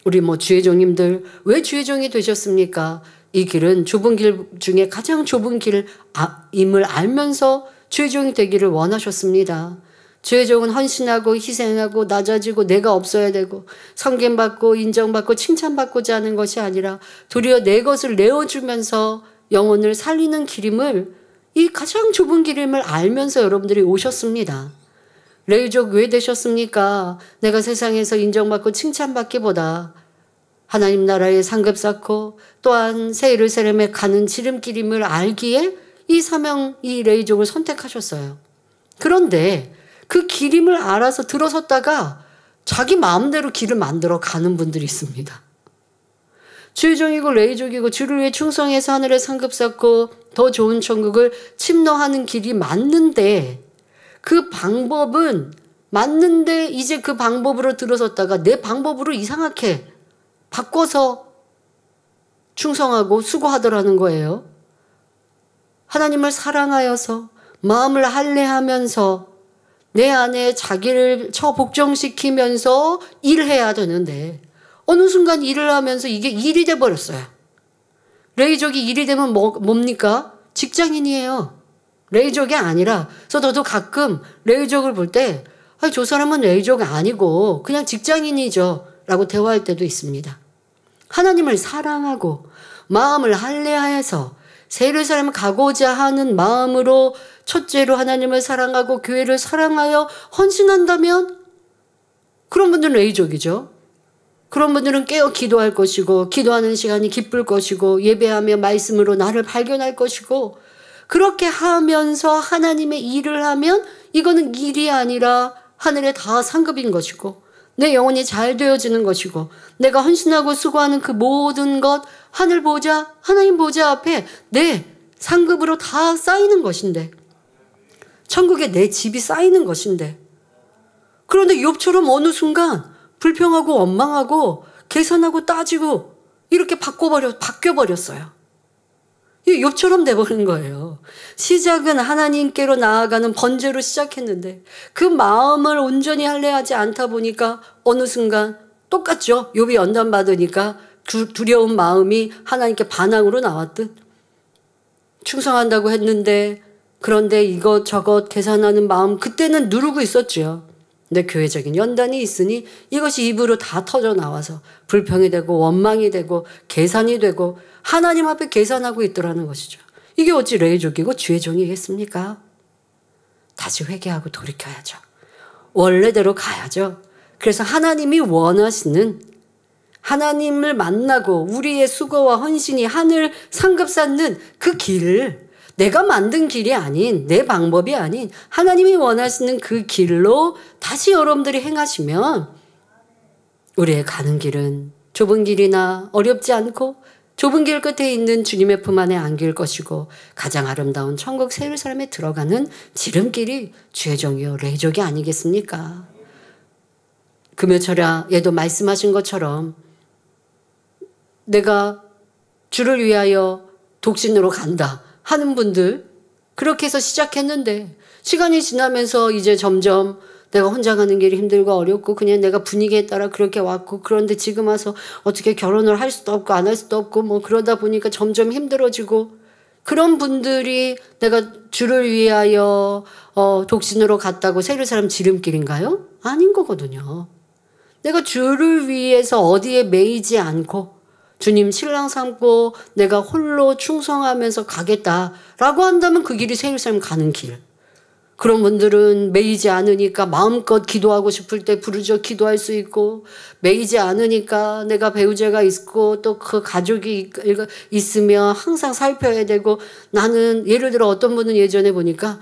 우리 주의 종님들 왜 주의 종이 되셨습니까? 이 길은 좁은 길 중에 가장 좁은 길임을 알면서 주의 종이 되기를 원하셨습니다. 주의 종은 헌신하고 희생하고 낮아지고 내가 없어야 되고 섬김받고 인정받고 칭찬받고자 하는 것이 아니라 도리어 내 것을 내어주면서 영혼을 살리는 길임을, 이 가장 좁은 길임을 알면서 여러분들이 오셨습니다. 레위족 왜 되셨습니까? 내가 세상에서 인정받고 칭찬받기보다 하나님 나라에 상급 쌓고 또한 새 예루살렘에 가는 지름길임을 알기에 이 사명, 이 레위족을 선택하셨어요. 그런데 그 길임을 알아서 들어섰다가 자기 마음대로 길을 만들어 가는 분들이 있습니다. 주의 종이고 레위족이고 주를 위해 충성해서 하늘에 상급 쌓고 더 좋은 천국을 침노하는 길이 맞는데, 그 방법은 맞는데 이제 그 방법으로 들어섰다가 내 방법으로 이상하게 바꿔서 충성하고 수고하더라는 거예요. 하나님을 사랑하여서 마음을 할례하면서 내 안에 자기를 복종시키면서 일해야 되는데 어느 순간 일을 하면서 이게 일이 돼버렸어요. 레위족이 일이 되면 뭡니까? 직장인이에요. 레위족이 아니라. 그래서 저도 가끔 레위족을 볼 때 저 사람은 레위족이 아니고 그냥 직장인이죠 라고 대화할 때도 있습니다. 하나님을 사랑하고 마음을 할례하여서 새 예루살렘 가고자 하는 마음으로 첫째로 하나님을 사랑하고 교회를 사랑하여 헌신한다면 그런 분들은 레위족이죠. 그런 분들은 깨어 기도할 것이고 기도하는 시간이 기쁠 것이고 예배하며 말씀으로 나를 발견할 것이고, 그렇게 하면서 하나님의 일을 하면 이거는 일이 아니라 하늘에 다 상급인 것이고 내 영혼이 잘 되어지는 것이고 내가 헌신하고 수고하는 그 모든 것 하늘 보좌, 하나님 보좌 앞에 내 상급으로 다 쌓이는 것인데, 천국에 내 집이 쌓이는 것인데, 그런데 욥처럼 어느 순간 불평하고 원망하고 계산하고 따지고 이렇게 바뀌어버렸어요. 욥처럼 돼버린 거예요. 시작은 하나님께로 나아가는 번제로 시작했는데 그 마음을 온전히 할례하지 않다 보니까 어느 순간 똑같죠. 욥이 연단받으니까 두려운 마음이 하나님께 반항으로 나왔듯 충성한다고 했는데, 그런데 이것저것 계산하는 마음 그때는 누르고 있었죠. 근데 교회적인 연단이 있으니 이것이 입으로 다 터져 나와서 불평이 되고 원망이 되고 계산이 되고 하나님 앞에 계산하고 있더라는 것이죠. 이게 어찌 레위족이고 주의 종이겠습니까? 다시 회개하고 돌이켜야죠. 원래대로 가야죠. 그래서 하나님이 원하시는, 하나님을 만나고 우리의 수고와 헌신이 하늘 상급 쌓는 그 길을, 내가 만든 길이 아닌, 내 방법이 아닌 하나님이 원하시는 그 길로 다시 여러분들이 행하시면 우리의 가는 길은 좁은 길이나 어렵지 않고 좁은 길 끝에 있는 주님의 품 안에 안길 것이고 가장 아름다운 천국 새 예루살렘에 들어가는 지름길이 주의 종이요 레위족이 아니겠습니까? 금요철야에도 말씀하신 것처럼 내가 주를 위하여 독신으로 간다 하는 분들, 그렇게 해서 시작했는데 시간이 지나면서 이제 점점 내가 혼자 가는 길이 힘들고 어렵고 그냥 내가 분위기에 따라 그렇게 왔고, 그런데 지금 와서 어떻게 결혼을 할 수도 없고 안 할 수도 없고 뭐 그러다 보니까 점점 힘들어지고, 그런 분들이 내가 주를 위하여 독신으로 갔다고 새 예루살렘 지름길인가요? 아닌 거거든요. 내가 주를 위해서 어디에 매이지 않고 주님 신랑 삼고 내가 홀로 충성하면서 가겠다라고 한다면 그 길이 새 예루살렘 가는 길. 그런 분들은 매이지 않으니까 마음껏 기도하고 싶을 때 부르짖어 기도할 수 있고, 매이지 않으니까 내가 배우자가 있고 또 그 가족이 있으면 항상 살펴야 되고, 나는 예를 들어 어떤 분은 예전에 보니까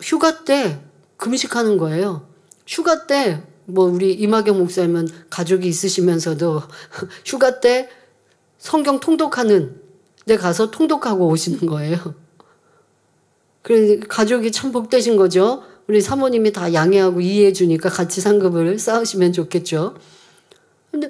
휴가 때 금식하는 거예요. 휴가 때 뭐 우리 이마경 목사님은 가족이 있으시면서도 휴가 때 성경 통독하는 데 가서 통독하고 오시는 거예요. 그래서 가족이 참 복되신 거죠. 우리 사모님이 다 양해하고 이해해 주니까 같이 상급을 쌓으시면 좋겠죠. 근데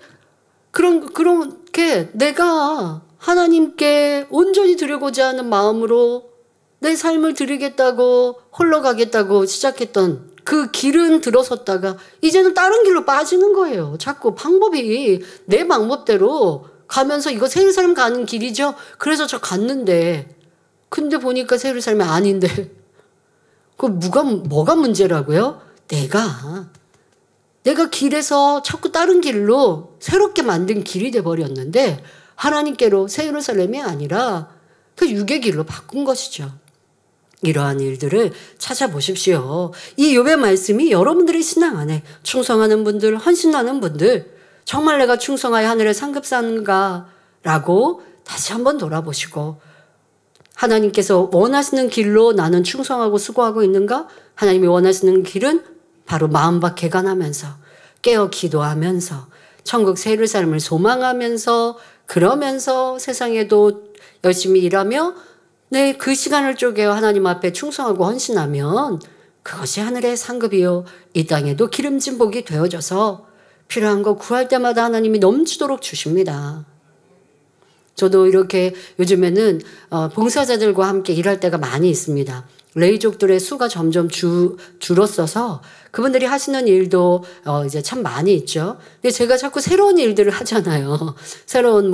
그렇게 내가 하나님께 온전히 드리고자 하는 마음으로 내 삶을 드리겠다고 홀로 가겠다고 시작했던 그 길은 들어섰다가 이제는 다른 길로 빠지는 거예요. 자꾸 방법이 내 방법대로 가면서 이거 새 예루살렘 가는 길이죠. 그래서 저 갔는데 근데 보니까 새 예루살렘이 아닌데, 뭐가 문제라고요? 내가 길에서 자꾸 다른 길로 새롭게 만든 길이 돼버렸는데 하나님께로 새 예루살렘이 아니라 그 육의 길로 바꾼 것이죠. 이러한 일들을 찾아보십시오. 이 욥의 말씀이 여러분들의 신앙 안에 충성하는 분들, 헌신하는 분들, 정말 내가 충성하여 하늘에 상급사는가 라고 다시 한번 돌아보시고, 하나님께서 원하시는 길로 나는 충성하고 수고하고 있는가? 하나님이 원하시는 길은 바로 마음 밖 개간하면서 깨어 기도하면서 천국 새 예루살렘을 소망하면서 그러면서 세상에도 열심히 일하며 그 시간을 쪼개어 하나님 앞에 충성하고 헌신하면 그것이 하늘의 상급이요 이 땅에도 기름진 복이 되어져서 필요한 거 구할 때마다 하나님이 넘치도록 주십니다. 저도 이렇게 요즘에는 봉사자들과 함께 일할 때가 많이 있습니다. 레이족들의 수가 점점 줄었어서 그분들이 하시는 일도 이제 참 많이 있죠. 근데 제가 자꾸 새로운 일들을 하잖아요. 새로운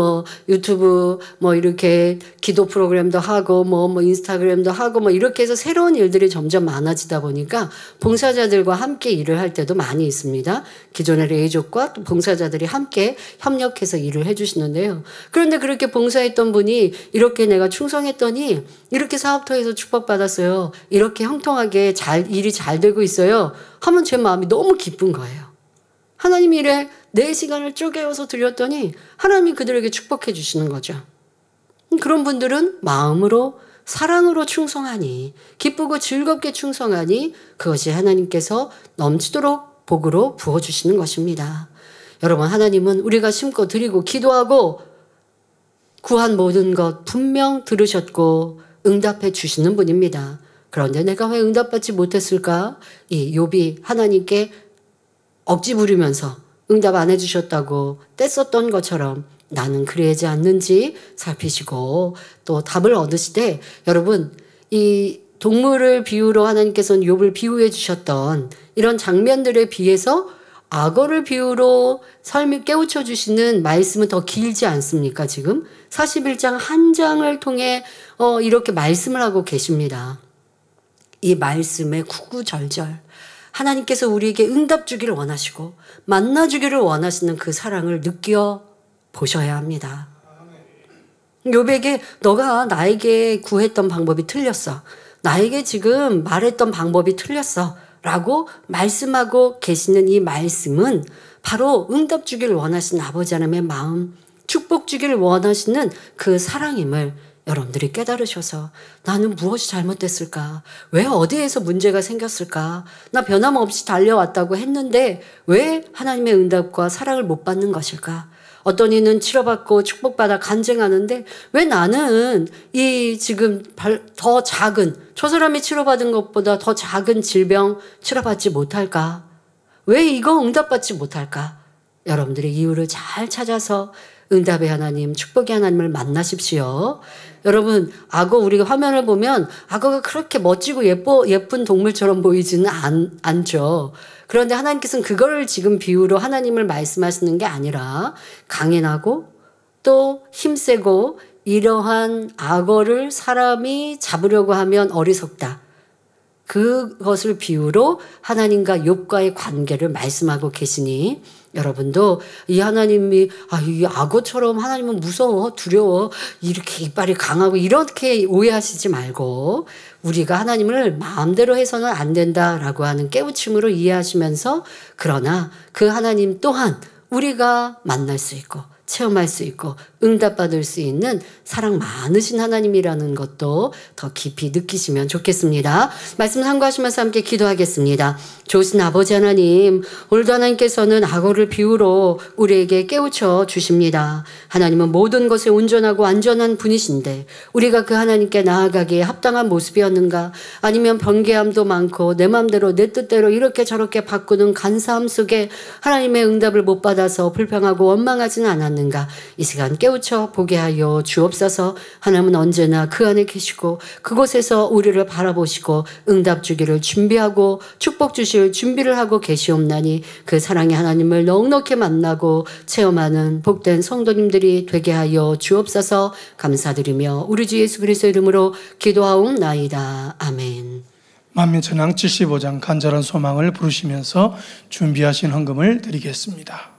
유튜브 이렇게 기도 프로그램도 하고 인스타그램도 하고 이렇게 해서 새로운 일들이 점점 많아지다 보니까 봉사자들과 함께 일을 할 때도 많이 있습니다. 기존의 레이족과 또 봉사자들이 함께 협력해서 일을 해주시는데요. 그런데 그렇게 봉사했던 분이 이렇게 내가 충성했더니 이렇게 사업터에서 축복받았어요. 이렇게 형통하게 일이 잘 되고 있어요. 하면 제 마음이 너무 기쁜 거예요. 하나님이 이래 내 시간을 쪼개어서 드렸더니 하나님이 그들에게 축복해 주시는 거죠. 그런 분들은 마음으로 사랑으로 충성하니, 기쁘고 즐겁게 충성하니 그것이 하나님께서 넘치도록 복으로 부어주시는 것입니다. 여러분, 하나님은 우리가 심고 드리고 기도하고 구한 모든 것 분명 들으셨고 응답해 주시는 분입니다. 그런데 내가 왜 응답받지 못했을까? 이 욥이 하나님께 억지 부리면서 응답 안 해주셨다고 떼썼던 것처럼 나는 그래야지 않는지 살피시고 또 답을 얻으시되, 여러분 이 동물을 비유로 하나님께서는 욥을 비유해 주셨던 이런 장면들에 비해서 악어를 비유로 삶을 깨우쳐 주시는 말씀은 더 길지 않습니까? 지금 41장 한 장을 통해 이렇게 말씀을 하고 계십니다. 이 말씀의 구구절절 하나님께서 우리에게 응답 주기를 원하시고 만나 주기를 원하시는 그 사랑을 느껴 보셔야 합니다. 욥에게 너가 나에게 구했던 방법이 틀렸어. 나에게 지금 말했던 방법이 틀렸어. 라고 말씀하고 계시는 이 말씀은 바로 응답 주기를 원하시는 아버지 하나님의 마음, 축복 주기를 원하시는 그 사랑임을 여러분들이 깨달으셔서 나는 무엇이 잘못됐을까? 왜 어디에서 문제가 생겼을까? 나 변함없이 달려왔다고 했는데 왜 하나님의 응답과 사랑을 못 받는 것일까? 어떤 이는 치료받고 축복받아 간증하는데 왜 나는 이 지금 더 작은, 저 사람이 치료받은 것보다 더 작은 질병 치료받지 못할까? 왜 이거 응답받지 못할까? 여러분들의 이유를 잘 찾아서 응답의 하나님, 축복의 하나님을 만나십시오. 여러분, 악어, 우리가 화면을 보면 악어가 그렇게 멋지고 예쁜 동물처럼 보이지는 않죠. 그런데 하나님께서는 그걸 지금 비유로 하나님을 말씀하시는 게 아니라 강인하고 또 힘세고 이러한 악어를 사람이 잡으려고 하면 어리석다. 그것을 비유로 하나님과 욥과의 관계를 말씀하고 계시니 여러분도 이 하나님이 이 악어처럼 하나님은 무서워 두려워 이렇게 이빨이 강하고 이렇게 오해하시지 말고 우리가 하나님을 마음대로 해서는 안 된다라고 하는 깨우침으로 이해하시면서 그러나 그 하나님 또한 우리가 만날 수 있고 체험할 수 있고 응답받을 수 있는 사랑 많으신 하나님이라는 것도 더 깊이 느끼시면 좋겠습니다. 말씀 참고하시면서 함께 기도하겠습니다. 좋으신 아버지 하나님, 오늘도 하나님께서는 악어를 비유로 우리에게 깨우쳐 주십니다. 하나님은 모든 것에 온전하고 안전한 분이신데 우리가 그 하나님께 나아가기에 합당한 모습이었는가? 아니면 번개함도 많고 내 마음대로 내 뜻대로 이렇게 저렇게 바꾸는 간사함 속에 하나님의 응답을 못 받아서 불평하고 원망하지는 않았는가? 이 시간 깨우쳐 보게 하여 주옵소서. 하나님은 언제나 그 안에 계시고 그곳에서 우리를 바라보시고 응답 주기를 준비하고 축복 주실 준비를 하고 계시옵나니 그 사랑의 하나님을 넉넉히 만나고 체험하는 복된 성도님들이 되게 하여 주옵소서. 감사드리며 우리 주 예수 그리스도 이름으로 기도하옵나이다. 아멘. 만민천왕 75장 간절한 소망을 부르시면서 준비하신 헌금을 드리겠습니다.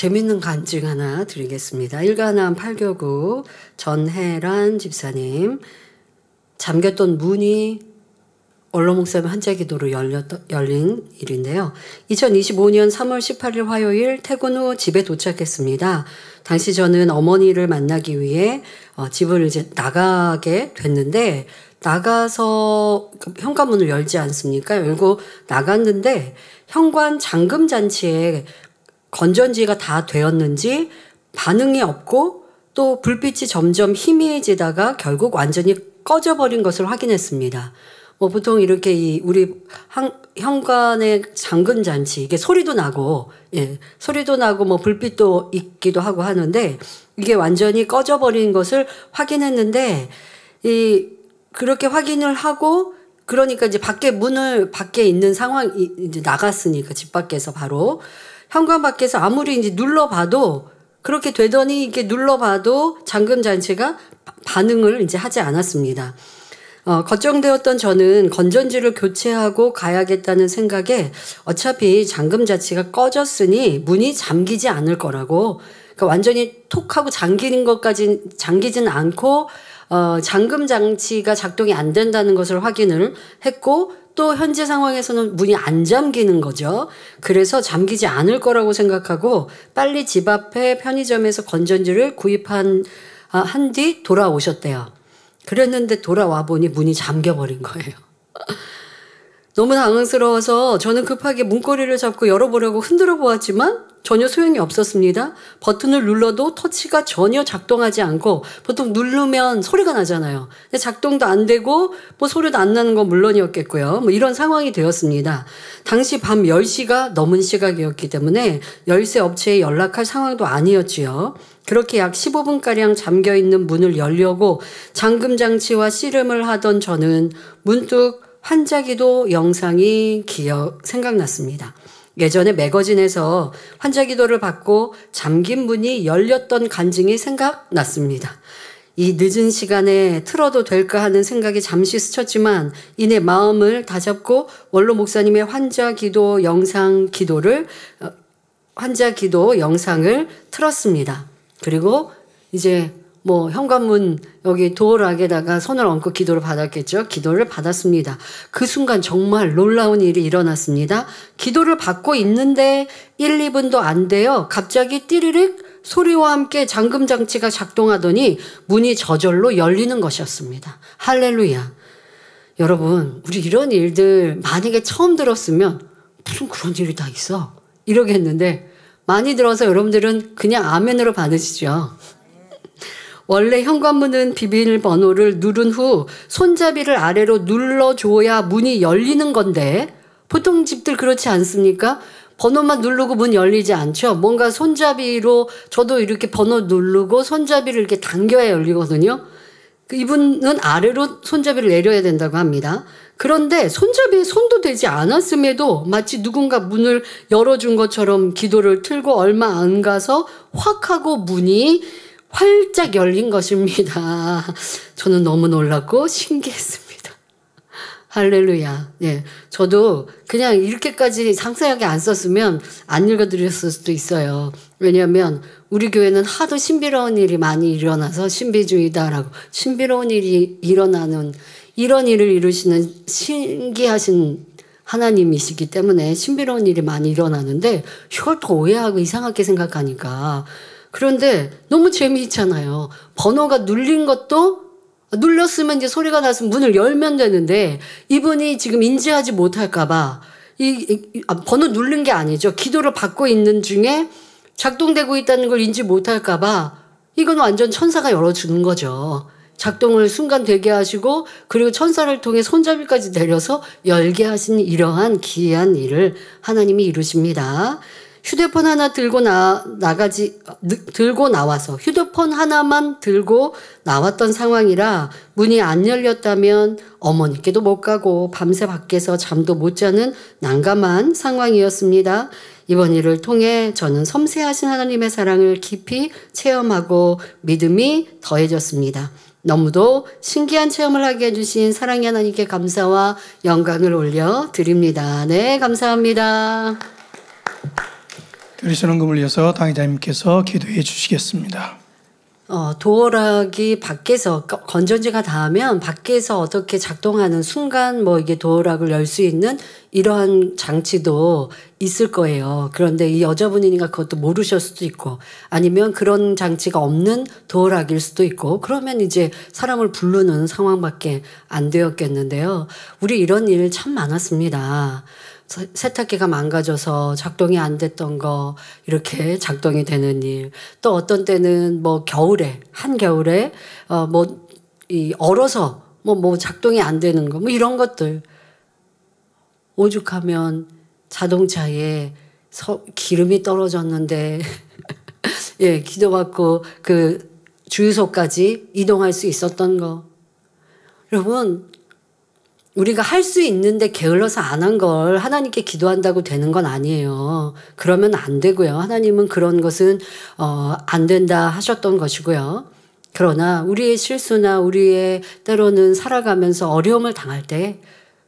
재밌는 간증 하나 드리겠습니다. 일가나안 8교구 전혜란 집사님, 잠겼던 문이 원로 목사님 환자기도로 열린 일인데요. 2025년 3월 18일 화요일 퇴근 후 집에 도착했습니다. 당시 저는 어머니를 만나기 위해 집을 이제 나가게 됐는데, 나가서 현관문을 열지 않습니까? 열고 나갔는데 현관 잠금 장치에 건전지가 다 되었는지 반응이 없고, 또 불빛이 점점 희미해지다가 결국 완전히 꺼져버린 것을 확인했습니다. 보통 이렇게 우리 현관의 잠금 장치, 이게 소리도 나고, 소리도 나고 불빛도 있기도 하고 하는데, 이게 완전히 꺼져버린 것을 확인했는데, 그렇게 확인을 하고, 그러니까 이제 밖에 있는 상황이 이제 나갔으니까, 집 밖에서 바로 현관 밖에서 아무리 이제 눌러봐도, 그렇게 되더니 이게 눌러봐도 잠금 장치가 반응을 이제 하지 않았습니다. 걱정되었던 저는 건전지를 교체하고 가야겠다는 생각에, 어차피 잠금 장치가 꺼졌으니 문이 잠기지 않을 거라고, 그러니까 완전히 톡 하고 잠기진 않고 잠금 장치가 작동이 안 된다는 것을 확인을 했고, 또 현재 상황에서는 문이 안 잠기는 거죠. 그래서 잠기지 않을 거라고 생각하고 빨리 집 앞에 편의점에서 건전지를 구입한 뒤 돌아오셨대요. 그랬는데 돌아와 보니 문이 잠겨버린 거예요. 너무 당황스러워서 저는 급하게 문고리를 잡고 열어보려고 흔들어 보았지만 전혀 소용이 없었습니다. 버튼을 눌러도 터치가 전혀 작동하지 않고, 보통 누르면 소리가 나잖아요. 근데 작동도 안 되고 소리도 안 나는 건 물론이었겠고요. 이런 상황이 되었습니다. 당시 밤 10시가 넘은 시각이었기 때문에 열쇠 업체에 연락할 상황도 아니었지요. 그렇게 약 15분가량 잠겨있는 문을 열려고 잠금 장치와 씨름을 하던 저는 문득 환자기도 영상이 생각났습니다. 예전에 매거진에서 환자기도를 받고 잠긴 문이 열렸던 간증이 생각났습니다. 이 늦은 시간에 틀어도 될까 하는 생각이 잠시 스쳤지만 이내 마음을 다잡고 원로 목사님의 환자기도 영상을 틀었습니다. 그리고 이제 현관문 여기 도어락에다가 손을 얹고 기도를 받았겠죠. 기도를 받았습니다. 그 순간 정말 놀라운 일이 일어났습니다. 기도를 받고 있는데 1, 2분도 안 돼요. 갑자기 띠리릭 소리와 함께 잠금 장치가 작동하더니 문이 저절로 열리는 것이었습니다. 할렐루야. 여러분, 우리 이런 일들 만약에 처음 들었으면 무슨 그런 일이 다 있어? 이러겠는데 많이 들어서 여러분들은 그냥 아멘으로 받으시죠. 원래 현관문은 비밀번호를 누른 후 손잡이를 아래로 눌러줘야 문이 열리는 건데, 보통 집들 그렇지 않습니까? 번호만 누르고 문 열리지 않죠. 뭔가 손잡이로, 저도 이렇게 번호 누르고 손잡이를 이렇게 당겨야 열리거든요. 이분은 아래로 손잡이를 내려야 된다고 합니다. 그런데 손잡이에 손도 대지 않았음에도 마치 누군가 문을 열어준 것처럼 기도를 틀고 얼마 안 가서 확 하고 문이 활짝 열린 것입니다. 저는 너무 놀랐고 신기했습니다. 할렐루야. 저도 그냥 이렇게까지 상세하게 안 썼으면 안 읽어드렸을 수도 있어요. 왜냐하면 우리 교회는 하도 신비로운 일이 많이 일어나서 신비주의다라고, 신비로운 일이 일어나는, 이런 일을 이루시는 신기하신 하나님이시기 때문에 신비로운 일이 많이 일어나는데, 이걸 또 오해하고 이상하게 생각하니까. 그런데 너무 재미있잖아요. 번호가 눌린 것도, 눌렀으면 이제 소리가 나서 문을 열면 되는데, 이분이 지금 인지하지 못할까봐, 번호 누른 게 아니죠. 기도를 받고 있는 중에 작동되고 있다는 걸 인지 못할까봐, 이건 완전 천사가 열어주는 거죠. 작동을 순간 되게 하시고, 그리고 천사를 통해 손잡이까지 내려서 열게 하신 이러한 기이한 일을 하나님이 이루십니다. 휴대폰 하나 들고 나와서 휴대폰 하나만 들고 나왔던 상황이라 문이 안 열렸다면 어머니께도 못 가고 밤새 밖에서 잠도 못 자는 난감한 상황이었습니다. 이번 일을 통해 저는 섬세하신 하나님의 사랑을 깊이 체험하고 믿음이 더해졌습니다. 너무도 신기한 체험을 하게 해주신 사랑의 하나님께 감사와 영광을 올려드립니다. 네, 감사합니다. 들으시는 금을 위해서 당회자님께서 기도해 주시겠습니다. 도어락이 밖에서 건전지가 닿으면 밖에서 어떻게 작동하는 순간 뭐 이게 도어락을 열 수 있는 이러한 장치도 있을 거예요. 그런데 이 여자분이니까 그것도 모르실 수도 있고 아니면 그런 장치가 없는 도어락일 수도 있고 그러면 이제 사람을 부르는 상황밖에 안 되었겠는데요. 우리 이런 일 참 많았습니다. 세탁기가 망가져서 작동이 안 됐던 거 이렇게 작동이 되는 일. 또 어떤 때는 뭐 겨울에 한겨울에 뭐 이 얼어서 뭐 작동이 안 되는 거 뭐 이런 것들. 오죽하면 자동차에 기름이 떨어졌는데 예, 기도받고 그 주유소까지 이동할 수 있었던 거. 여러분 우리가 할 수 있는데 게을러서 안 한 걸 하나님께 기도한다고 되는 건 아니에요. 그러면 안 되고요. 하나님은 그런 것은 안 된다 하셨던 것이고요. 그러나 우리의 실수나 우리의 때로는 살아가면서 어려움을 당할 때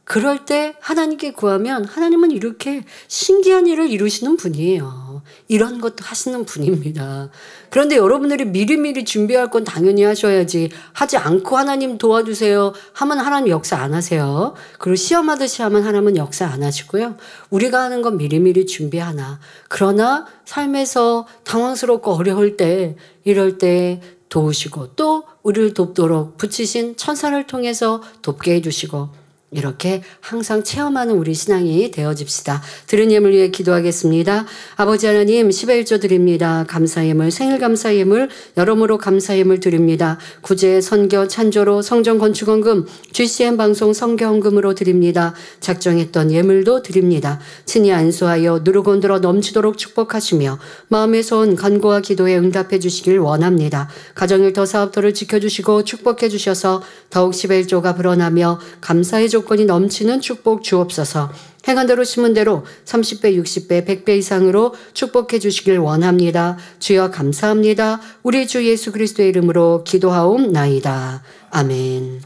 그럴 때 하나님께 구하면 하나님은 이렇게 신기한 일을 이루시는 분이에요. 이런 것도 하시는 분입니다. 그런데 여러분들이 미리미리 준비할 건 당연히 하셔야지 하지 않고 하나님 도와주세요 하면 하나님 역사 안 하세요. 그리고 시험하듯이 하면 하나님은 역사 안 하시고요. 우리가 하는 건 미리미리 준비하나. 그러나 삶에서 당황스럽고 어려울 때 이럴 때 도우시고 또 우리를 돕도록 붙이신 천사를 통해서 돕게 해주시고 이렇게 항상 체험하는 우리 신앙이 되어집시다. 들은 예물 위해 기도하겠습니다. 아버지 하나님 11조 드립니다. 감사예물 생일 감사예물 여러모로 감사예물 드립니다. 구제 선교 찬조로 성전 건축원금 GCN 방송 성교헌금으로 드립니다. 작정했던 예물도 드립니다. 친히 안수하여 누르고 흔들어 넘치도록 축복하시며 마음의 소원 간구와 기도에 응답해 주시길 원합니다. 가정일터 사업터를 지켜주시고 축복해 주셔서 더욱 11조가 불어나며 감사의 조건이 넘치는 축복 주옵소서. 행한 대로 심은 대로 30배, 60배, 100배 이상으로 축복해 주시길 원합니다. 주여 감사합니다. 우리 주 예수 그리스도의 이름으로 기도하옵나이다. 아멘.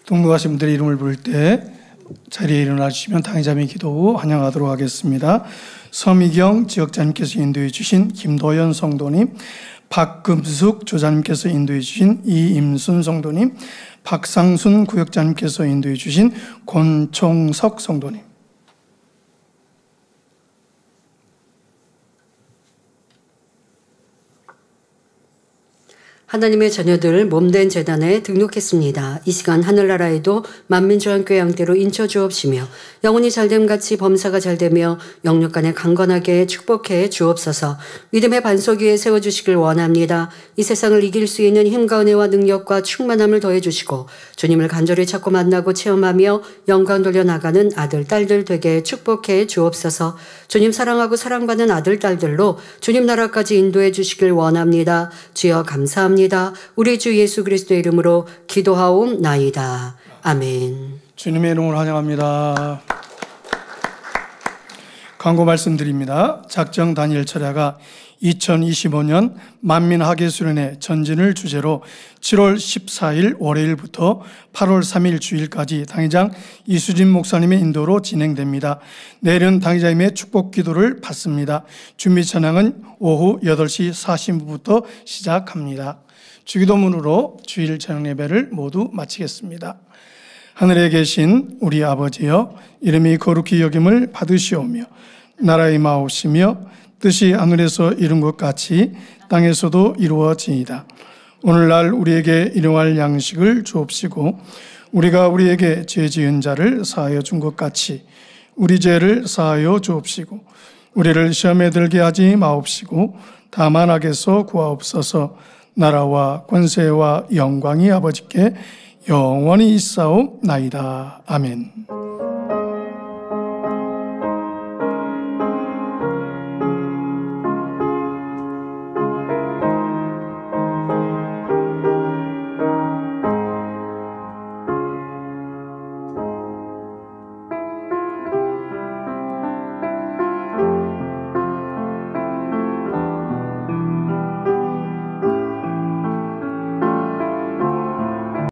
동무하신 분들의 이름을 부를 때 자리에 일어나 주시면 당의자매 기도 후 환영하도록 하겠습니다. 서미경 지역자님께서 인도해 주신 김도연 성도님, 박금숙 조자님께서 인도해 주신 이임순 성도님, 박상순 구역자님께서 인도해 주신 권총석 성도님. 하나님의 자녀들 몸된 재단에 등록했습니다. 이 시간 하늘나라에도 만민주한교회 양대로 인쳐 주옵시며 영혼이 잘됨같이 범사가 잘되며 영육간에 강건하게 축복해 주옵소서. 믿음의 반석 위에 세워주시길 원합니다. 이 세상을 이길 수 있는 힘과 은혜와 능력과 충만함을 더해주시고 주님을 간절히 찾고 만나고 체험하며 영광 돌려나가는 아들 딸들 되게 축복해 주옵소서. 주님 사랑하고 사랑받는 아들 딸들로 주님 나라까지 인도해 주시길 원합니다. 주여 감사합니다. 우리 주 예수 그리스도의 이름으로 기도하옵나이다. 아멘. 주님의 이름으로 환영합니다. 광고 말씀드립니다. 작정 다니엘 철야가 2025년 만민학예수련회 전진을 주제로 7월 14일 월요일부터 8월 3일 주일까지 당의장 이수진 목사님의 인도로 진행됩니다. 내일은 당의자님의 축복 기도를 받습니다. 준비 찬양은 오후 8시 40분부터 시작합니다. 주기도문으로 주일 저녁 예배를 모두 마치겠습니다. 하늘에 계신 우리 아버지여, 이름이 거룩히 여김을 받으시오며 나라의 마옵시며 뜻이 하늘에서 이룬 것 같이 땅에서도 이루어지이다. 오늘날 우리에게 일용할 양식을 주옵시고 우리가 우리에게 죄 지은 자를 사하여 준 것 같이 우리 죄를 사하여 주옵시고 우리를 시험에 들게 하지 마옵시고 다만 악에서 구하옵소서. 나라와 권세와 영광이 아버지께 영원히 있사옵나이다. 아멘.